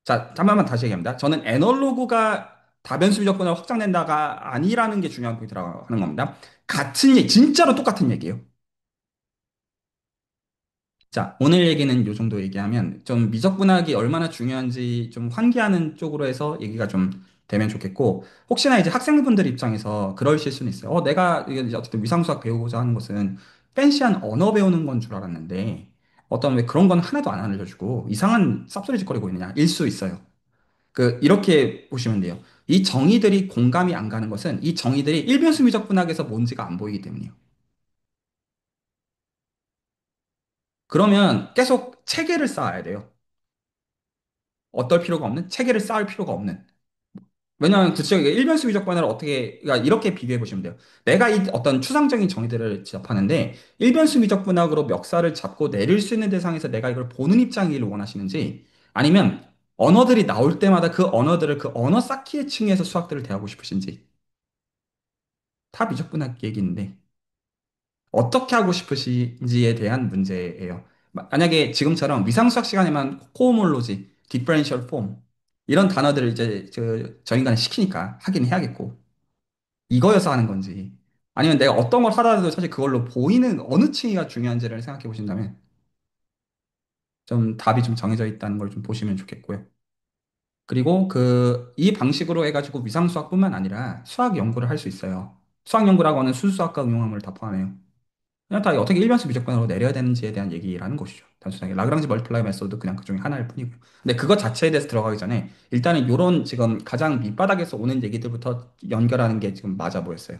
자, 잠깐만 다시 얘기합니다. 저는 애널로그가 다변수 미적분으로 확장된다가 아니라는 게 중요한 포인트라고 하는 겁니다. 같은 얘기, 진짜로 똑같은 얘기예요. 자, 오늘 얘기는 요 정도 얘기하면 좀 미적분학이 얼마나 중요한지 좀 환기하는 쪽으로 해서 얘기가 좀 되면 좋겠고, 혹시나 이제 학생분들 입장에서 그러실 수는 있어요. 내가 이게 이제 어쨌든 위상수학 배우고자 하는 것은 팬시한 언어 배우는 건 줄 알았는데, 어떤 왜 그런 건 하나도 안 알려주고 이상한 쌉소리 짓거리고 있느냐? 일 수 있어요. 이렇게 보시면 돼요. 이 정의들이 공감이 안 가는 것은 이 정의들이 일변수 미적분학에서 뭔지가 안 보이기 때문이에요. 그러면 계속 체계를 쌓아야 돼요. 어떨 필요가 없는? 체계를 쌓을 필요가 없는. 왜냐하면 구체적인 일변수 미적분을 어떻게, 그러니까 이렇게 비교해 보시면 돼요. 내가 이 어떤 추상적인 정의들을 접하는데 일변수 미적분학으로 멱살을 잡고 내릴 수 있는 대상에서 내가 이걸 보는 입장이길 원하시는지 아니면 언어들이 나올 때마다 그 언어들을 그 언어 쌓기의 층에서 수학들을 대하고 싶으신지 다 미적분학 얘기인데 어떻게 하고 싶으신지에 대한 문제예요. 만약에 지금처럼 위상수학 시간에만 코호몰로지, 디퍼런셜 폼 이런 단어들을 이제 저 인간은 시키니까 하긴 해야겠고 이거여서 하는 건지 아니면 내가 어떤 걸 하더라도 사실 그걸로 보이는 어느 층이가 중요한지를 생각해 보신다면 좀 답이 좀 정해져 있다는 걸 좀 보시면 좋겠고요. 그리고 이 방식으로 해가지고 위상수학뿐만 아니라 수학 연구를 할 수 있어요. 수학 연구라고 하는 수수학과 응용함을 다 포함해요. 그냥 다 어떻게 일변수 미적분으로 내려야 되는지에 대한 얘기라는 것이죠. 단순하게 라그랑지 멀티플라이 메소드 그냥 그중에 하나일 뿐이고요. 근데 그것 자체에 대해서 들어가기 전에 일단은 이런 지금 가장 밑바닥에서 오는 얘기들부터 연결하는 게 지금 맞아 보였어요.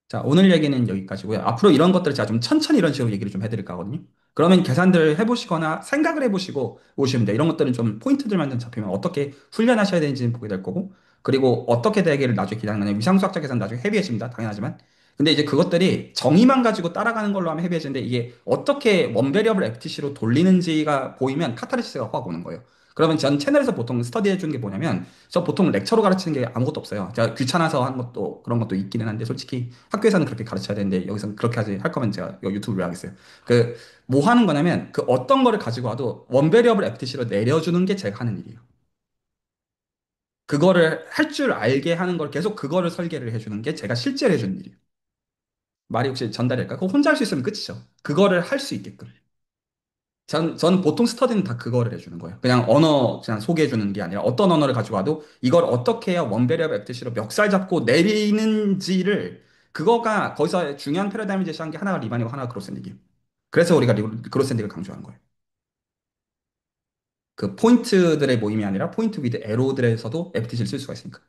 자, 오늘 얘기는 여기까지고요. 앞으로 이런 것들을 제가 좀 천천히 이런 식으로 얘기를 좀 해드릴까 하거든요. 그러면 계산들을 해보시거나 생각을 해보시고 오시면 돼요. 이런 것들은 좀 포인트들만 좀 잡히면 어떻게 훈련하셔야 되는지는 보게 될 거고, 그리고 어떻게 대개를 나중에 기다리는 위상수학자 계산 나중에 헤비해집니다. 당연하지만. 근데 이제 그것들이 정의만 가지고 따라가는 걸로 하면 헤비해지는데 이게 어떻게 원베리어블 FTC로 돌리는지가 보이면 카타르시스가 확 오는 거예요. 그러면 전 채널에서 보통 스터디 해주는 게 뭐냐면 저 보통 렉처로 가르치는 게 아무것도 없어요. 제가 귀찮아서 하는 것도 그런 것도 있기는 한데 솔직히 학교에서는 그렇게 가르쳐야 되는데 여기서는 그렇게 하지 할 거면 제가 이거 유튜브 왜 하겠어요. 그 뭐 하는 거냐면 그 어떤 거를 가지고 와도 원배리업을 FTC로 내려주는 게 제가 하는 일이에요. 그거를 할 줄 알게 하는 걸 계속 그거를 설계를 해주는 게 제가 실제로 해주는 일이에요. 말이 혹시 전달될까? 그거 혼자 할 수 있으면 끝이죠. 그거를 할 수 있게끔. 저는 보통 스터디는 다 그거를 해주는 거예요. 그냥 언어 그냥 소개해주는 게 아니라 어떤 언어를 가지고 와도 이걸 어떻게 해야 원배리업 FTC로 멱살 잡고 내리는지를 그거가 거기서 중요한 패러다임을 제시한 게 하나가 리반이고 하나가 그로샌딩이에요. 그래서 우리가 그로샌딩을 강조하는 거예요. 그 포인트들의 모임이 아니라 포인트 위드 에로들에서도 FTC를 쓸 수가 있으니까.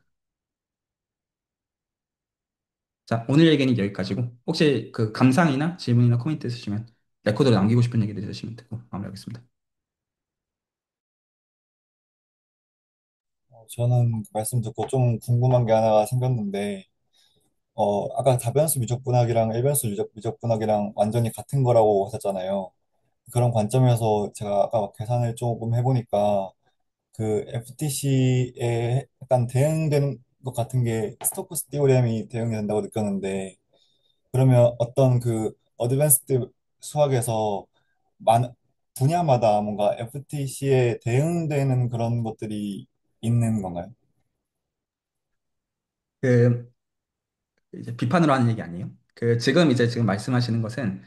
자, 오늘 얘기는 여기까지고 혹시 그 감상이나 질문이나 코멘트 있으시면 레코드로 남기고 싶은 얘기들 있으시면 듣고 마무리하겠습니다. 저는 그 말씀 듣고 좀 궁금한 게 하나가 생겼는데, 아까 다변수 미적분학이랑 일변수 미적분학이랑 완전히 같은 거라고 하셨잖아요. 그런 관점에서 제가 아까 계산을 조금 해보니까 그 FTC에 약간 대응되는 것 같은 게 스토크스 티오렘이 대응이 된다고 느꼈는데, 그러면 어떤 그 어드밴스드 수학에서 많은 분야마다 뭔가 FTC에 대응되는 그런 것들이 있는 건가요? 그 이제 비판으로 하는 얘기 아니에요. 그 지금 말씀하시는 것은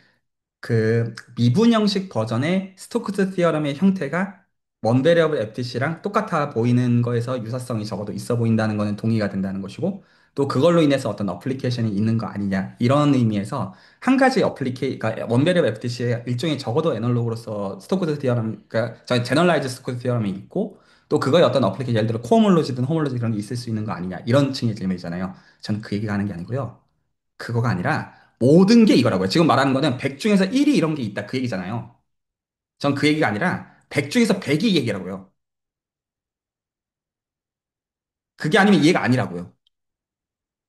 그 미분 형식 버전의 스토크스 티어럼의 형태가 원베리어블 FTC랑 똑같아 보이는 거에서 유사성이 적어도 있어 보인다는 거는 동의가 된다는 것이고 또 그걸로 인해서 어떤 어플리케이션이 있는 거 아니냐 이런 의미에서 한 가지 그러니까 원베리어블 FTC의 일종의 적어도 애널로그로서 스토크스 티어럼 그러니까 저희 제너럴라이즈 스토크스 티어럼이 있고 또 그거의 어떤 어플리케이션 예를 들어 코홈올로지든 홈올로지 그런 게 있을 수 있는 거 아니냐 이런 층의 질문이잖아요. 저는 그 얘기가 하는 게 아니고요. 그거가 아니라 모든 게 이거라고요. 지금 말하는 거는 100 중에서 1이 이런 게 있다. 그 얘기잖아요. 전 그 얘기가 아니라 100 중에서 100이 이 얘기라고요. 그게 아니면 이해가 아니라고요.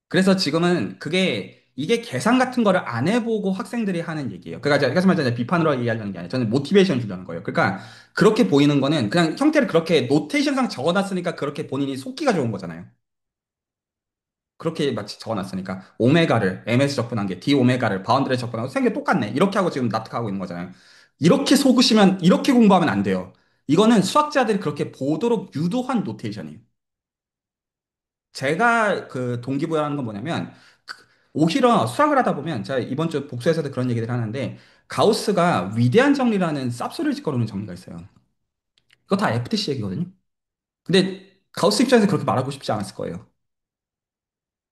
그래서 지금은 이게 계산 같은 거를 안 해보고 학생들이 하는 얘기예요. 그러니까 제가 말했잖아요. 비판으로 얘기하려는 게 아니라 저는 모티베이션 주려는 거예요. 그러니까 그렇게 보이는 거는 그냥 형태를 그렇게 노테이션상 적어놨으니까 그렇게 본인이 속기가 좋은 거잖아요. 그렇게 마치 적어놨으니까 오메가를 MS 적분한 게 D 오메가를 바운드에 적분하고 생겨 똑같네 이렇게 하고 지금 납득하고 있는 거잖아요. 이렇게 속으시면 이렇게 공부하면 안 돼요. 이거는 수학자들이 그렇게 보도록 유도한 노테이션이에요. 제가 그 동기부여하는 건 뭐냐면 오히려 수학을 하다 보면 제가 이번 주 복수에서도 그런 얘기를 하는데 가우스가 위대한 정리라는 쌉소리를 짓거리는 정리가 있어요. 그거 다 FTC 얘기거든요. 근데 가우스 입장에서 그렇게 말하고 싶지 않았을 거예요.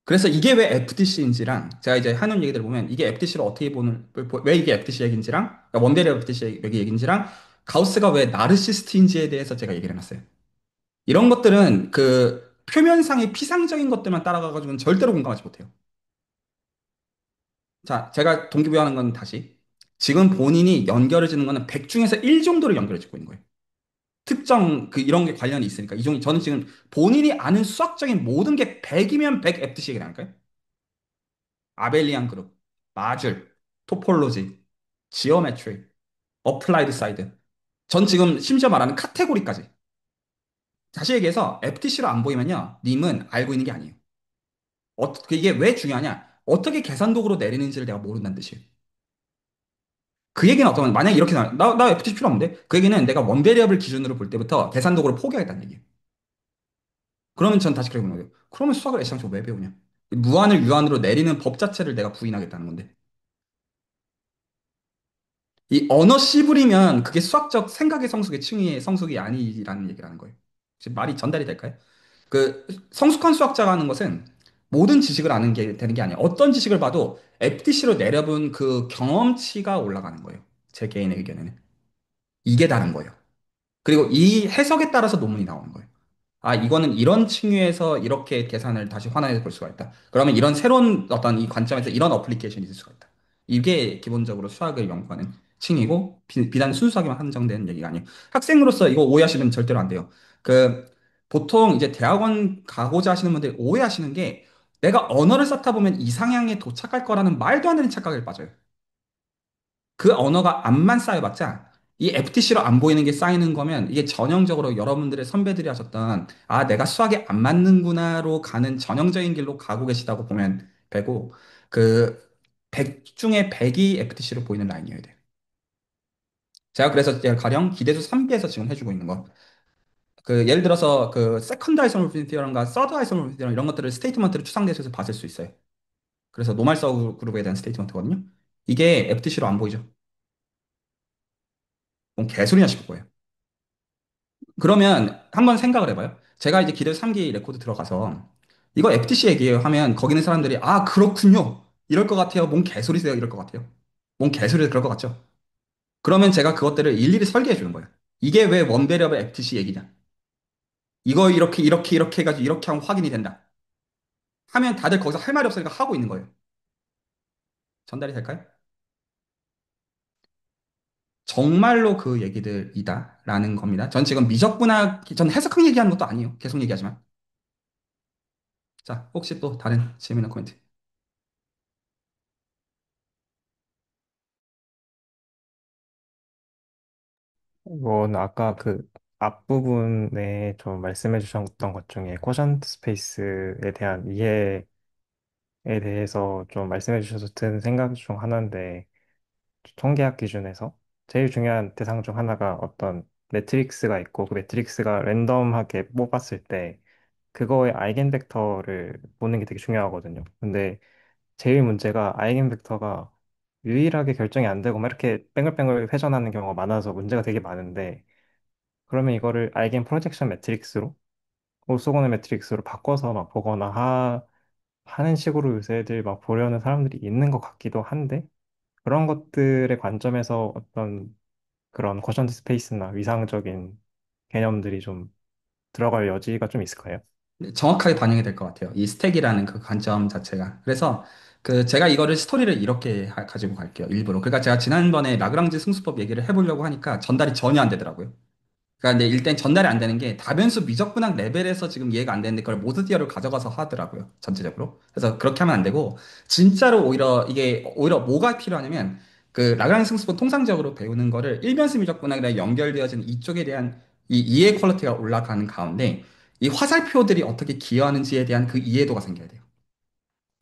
그래서 이게 왜 FTC인지랑 제가 이제 하는 얘기들 보면 이게 FTC를 어떻게 보는 왜 이게 FTC 얘기인지랑 그러니까 원베리 FTC 얘기인지랑 가우스가 왜 나르시스트인지에 대해서 제가 얘기를 해놨어요. 이런 것들은 그 표면상의 피상적인 것들만 따라가가지고는 절대로 공감하지 못해요. 자, 제가 동기부여하는 건 다시 지금 본인이 연결을 짓는 거는 100 중에서 1 정도를 연결을 짓고 있는 거예요. 특정 그 이런 게 관련이 있으니까 저는 지금 본인이 아는 수학적인 모든 게 100이면 100 FTC 얘기라니까요. 아벨리안 그룹, 마줄, 토폴로지, 지오메트리, 어플라이드 사이드. 전 지금 심지어 말하는 카테고리까지. 다시 얘기해서 FTC로 안 보이면요. 님은 알고 있는 게 아니에요. 이게 왜 중요하냐? 어떻게 계산 도구로 내리는지를 내가 모른다는 뜻이에요. 그 얘기는 어떤, 만약에 이렇게 나 FTC 필요 없는데? 그 얘기는 내가 원베리어블 기준으로 볼 때부터 계산 도구를 포기하겠다는 얘기예요. 그러면 전 다시 그렇게 보는 거예요. 그러면 수학을 애시당초 왜 배우냐? 무한을 유한으로 내리는 법 자체를 내가 부인하겠다는 건데. 이 언어 씨부리면 그게 수학적 생각의 성숙의 층위의 성숙이 아니라는 얘기라는 거예요. 지금 말이 전달이 될까요? 그 성숙한 수학자가 하는 것은 모든 지식을 아는 게 되는 게 아니에요. 어떤 지식을 봐도 FTC로 내려본 그 경험치가 올라가는 거예요. 제 개인의 의견에는. 이게 다른 거예요. 그리고 이 해석에 따라서 논문이 나오는 거예요. 아, 이거는 이런 층위에서 이렇게 계산을 다시 환원해서 볼 수가 있다. 그러면 이런 새로운 어떤 이 관점에서 이런 어플리케이션이 있을 수가 있다. 이게 기본적으로 수학을 연구하는 층이고, 비단 순수하게만 한정된 얘기가 아니에요. 학생으로서 이거 오해하시면 절대로 안 돼요. 그, 보통 이제 대학원 가고자 하시는 분들이 오해하시는 게 내가 언어를 쌓다 보면 이상향에 도착할 거라는 말도 안 되는 착각을 빠져요. 그 언어가 암만 쌓여봤자 이 FTC로 안 보이는 게 쌓이는 거면 이게 전형적으로 여러분들의 선배들이 하셨던 아, 내가 수학에 안 맞는구나로 가는 전형적인 길로 가고 계시다고 보면 되고 그 100 중에 100이 FTC로 보이는 라인이어야 돼요. 제가 그래서 제가 가령 기대수 3비에서 지금 해주고 있는 거. 그 예를 들어서 그 세컨드 아이소모피티 티어럼과 서드 아이소모피티 티어럼 이런 것들을 스테이트먼트를 추상대수에서 봤을 수 있어요. 그래서 노멀서 그룹에 대한 스테이트먼트거든요. 이게 FTC로 안 보이죠. 뭔 개소리냐 싶을 거예요. 그러면 한번 생각을 해봐요. 제가 이제 기대 3기 레코드 들어가서 이거 FTC 얘기예요 하면 거기 있는 사람들이 아 그렇군요 이럴 것 같아요. 뭔 개소리세요 이럴 것 같아요. 뭔 개소리 그럴 것 같죠. 그러면 제가 그것들을 일일이 설계해 주는 거예요. 이게 왜 원배력의 FTC 얘기냐. 이거 이렇게 해가지고 이렇게 하면 확인이 된다. 하면 다들 거기서 할 말이 없으니까 하고 있는 거예요. 전달이 될까요? 정말로 그 얘기들이다라는 겁니다. 전 지금 미적분학, 전 해석학 얘기하는 것도 아니에요. 계속 얘기하지만. 자, 혹시 또 다른 질문이나 코멘트? 이건 아까 그 앞부분에 좀 말씀해 주셨던 것 중에 쿼션트 스페이스에 대한 이해에 대해서 좀 말씀해 주셔서 든 생각 중 하나인데 통계학 기준에서 제일 중요한 대상 중 하나가 어떤 매트릭스가 있고 그 매트릭스가 랜덤하게 뽑았을 때 그거의 아이겐벡터를 보는 게 되게 중요하거든요. 근데 제일 문제가 아이겐벡터가 유일하게 결정이 안 되고 막 이렇게 뺑글뺑글 회전하는 경우가 많아서 문제가 되게 많은데 그러면 이거를 아이겐 프로젝션 매트릭스로 오르소고널 매트릭스로 바꿔서 막 보거나 하는 식으로 요새 애들 막 보려는 사람들이 있는 것 같기도 한데 그런 것들의 관점에서 어떤 그런 쿼션트 스페이스나 위상적인 개념들이 좀 들어갈 여지가 좀 있을까요? 정확하게 반영이 될 것 같아요. 이 스택이라는 그 관점 자체가. 그래서 그 제가 이거를 스토리를 이렇게 가지고 갈게요. 일부러. 그러니까 제가 지난번에 라그랑지 승수법 얘기를 해보려고 하니까 전달이 전혀 안 되더라고요. 그러니까 근데 일단 전달이 안 되는 게 다변수 미적분학 레벨에서 지금 이해가 안 되는데 그걸 모드 티어를 가져가서 하더라고요. 전체적으로. 그래서 그렇게 하면 안 되고 진짜로 오히려 이게 오히려 뭐가 필요하냐면 그 라그랑지 승수법 통상적으로 배우는 거를 일변수 미적분학이랑 연결되어진 이쪽에 대한 이 이해 퀄리티가 올라가는 가운데 이 화살표들이 어떻게 기여하는지에 대한 그 이해도가 생겨야 돼요.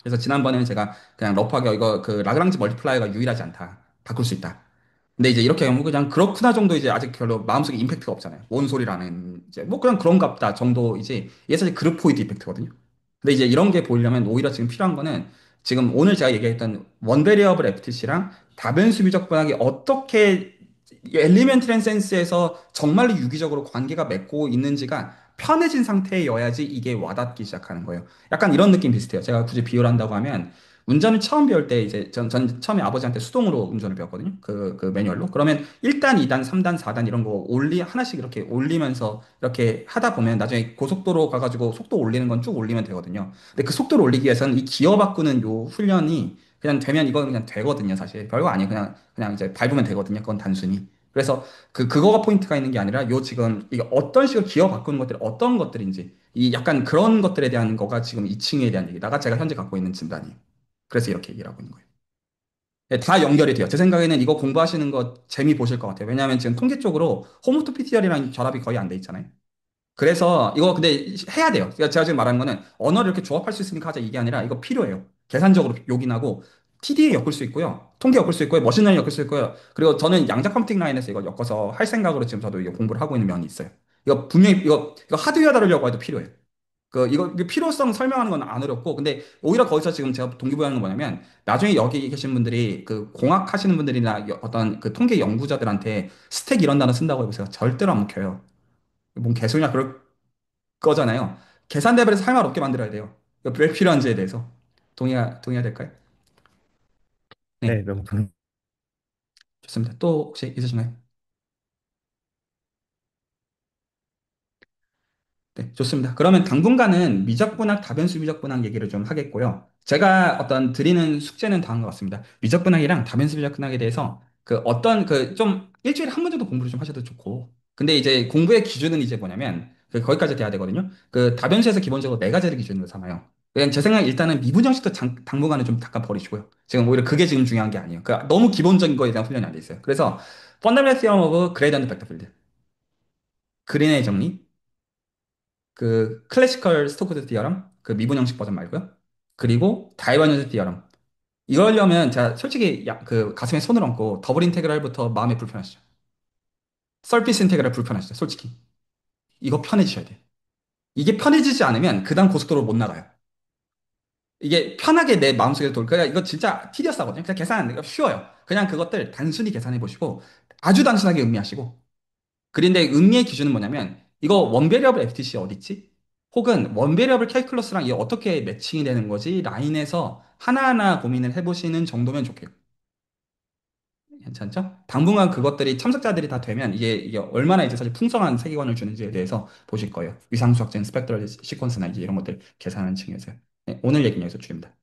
그래서 지난번에는 제가 그냥 러프하게 이거 그 라그랑지 멀티플라이어가 유일하지 않다. 바꿀 수 있다. 근데 이제 이렇게 하면 그냥 그렇구나 정도 이제 아직 별로 마음속에 임팩트가 없잖아요. 뭔 소리라는 이제 뭐 그냥 그런갑다 정도 이제 이게 사실 그룹포인트 이펙트거든요. 근데 이제 이런 게 보이려면 오히려 지금 필요한 거는 지금 오늘 제가 얘기했던 원베리어블 FTC랑 다변수 미적분학이 어떻게 엘리멘트랜 센스에서 정말로 유기적으로 관계가 맺고 있는지가 편해진 상태여야지 이게 와닿기 시작하는 거예요. 약간 이런 느낌 비슷해요. 제가 굳이 비유를 한다고 하면 운전을 처음 배울 때 이제 전 처음에 아버지한테 수동으로 운전을 배웠거든요. 그 매뉴얼로. 그러면 1단, 2단, 3단, 4단 이런 거 하나씩 이렇게 올리면서 이렇게 하다 보면 나중에 고속도로 가가지고 속도 올리는 건 쭉 올리면 되거든요. 근데 그 속도를 올리기 위해서는 이 기어 바꾸는 요 훈련이 그냥 되면 이건 그냥 되거든요. 사실 별거 아니에요. 그냥 이제 밟으면 되거든요. 그건 단순히. 그래서 그거가 포인트가 있는 게 아니라 요 지금 이게 어떤 식으로 기어 바꾸는 것들이 어떤 것들인지 이 약간 그런 것들에 대한 거가 지금 2층에 대한 얘기다가 제가 현재 갖고 있는 진단이에요. 그래서 이렇게 얘기를 하고 있는 거예요. 네, 다 연결이 돼요. 제 생각에는 이거 공부하시는 거 재미 보실 것 같아요. 왜냐하면 지금 통계 쪽으로 홈투 PTR이랑 결합이 거의 안 돼 있잖아요. 그래서 이거 근데 해야 돼요. 그러니까 제가 지금 말하는 거는 언어를 이렇게 조합할 수 있으니까 하자 이게 아니라 이거 필요해요. 계산적으로 요긴하고 TD에 엮을 수 있고요. 통계 엮을 수 있고요. 머신러닝 엮을 수 있고요. 그리고 저는 양자 컴퓨팅 라인에서 이거 엮어서 할 생각으로 지금 저도 이거 공부를 하고 있는 면이 있어요. 이거 분명히 이거 하드웨어 다루려고 해도 필요해요. 이거 필요성 설명하는 건 안 어렵고, 근데 오히려 거기서 지금 제가 동기부여하는 건 뭐냐면, 나중에 여기 계신 분들이 그 공학 하시는 분들이나 어떤 그 통계 연구자들한테 스택 이런 단어 쓴다고 해보세요. 절대로 안 먹혀요. 뭔 개소리냐 그럴 거잖아요. 계산 레벨에서 할 말 없게 만들어야 돼요. 이거 왜 필요한지에 대해서. 동의가 될까요? 네, 네, 너무 좋습니다. 또 혹시 있으신가요? 네, 좋습니다. 그러면 당분간은 미적분학, 다변수 미적분학 얘기를 좀 하겠고요. 제가 어떤 드리는 숙제는 다음과 같습니다. 미적분학이랑 다변수 미적분학에 대해서 그 어떤 그 좀 일주일에 한 번 정도 공부를 좀 하셔도 좋고. 근데 이제 공부의 기준은 이제 뭐냐면 그 거기까지 돼야 되거든요. 그 다변수에서 기본적으로 네 가지를 기준으로 삼아요. 그냥 제 생각에 일단은 미분 형식도 당분간은 좀 잠깐 버리시고요. 지금 오히려 그게 지금 중요한 게 아니에요. 그 너무 기본적인 거에 대한 훈련이 안 돼 있어요. 그래서 펀더멘탈 시엄 오브 그레이던드 벡터 필드, 그린의 정리, 그 클래시컬 스토크드 디어럼, 그 미분 형식 버전 말고요. 그리고 다이버전스 디어럼. 이러려면 제가 솔직히 그 가슴에 손을 얹고 더블 인테그랄부터 마음이 불편하시죠. 서피스 인테그랄 불편하시죠. 솔직히. 이거 편해지셔야 돼요. 이게 편해지지 않으면 그다음 고속도로 못 나가요. 이게 편하게 내 마음속에 그러니까 이거 진짜 티디어스하거든요. 그냥 계산 안 돼요. 쉬워요. 그냥 그것들 단순히 계산해 보시고 아주 단순하게 음미하시고. 그런데 음미의 기준은 뭐냐면 이거 원베리어블 FTC 어디 있지? 혹은 원베리어블 캘큘러스랑 이게 어떻게 매칭이 되는 거지? 라인에서 하나하나 고민을 해보시는 정도면 좋겠요. 괜찮죠? 당분간 그것들이 참석자들이 다 되면 이게 얼마나 이제 사실 풍성한 세계관을 주는지에 대해서 보실 거예요. 위상수학적인 스펙트럴 시퀀스나 이제 이런 것들 계산하는 층에서요. 네, 오늘 얘기는 여기서 줄입니다.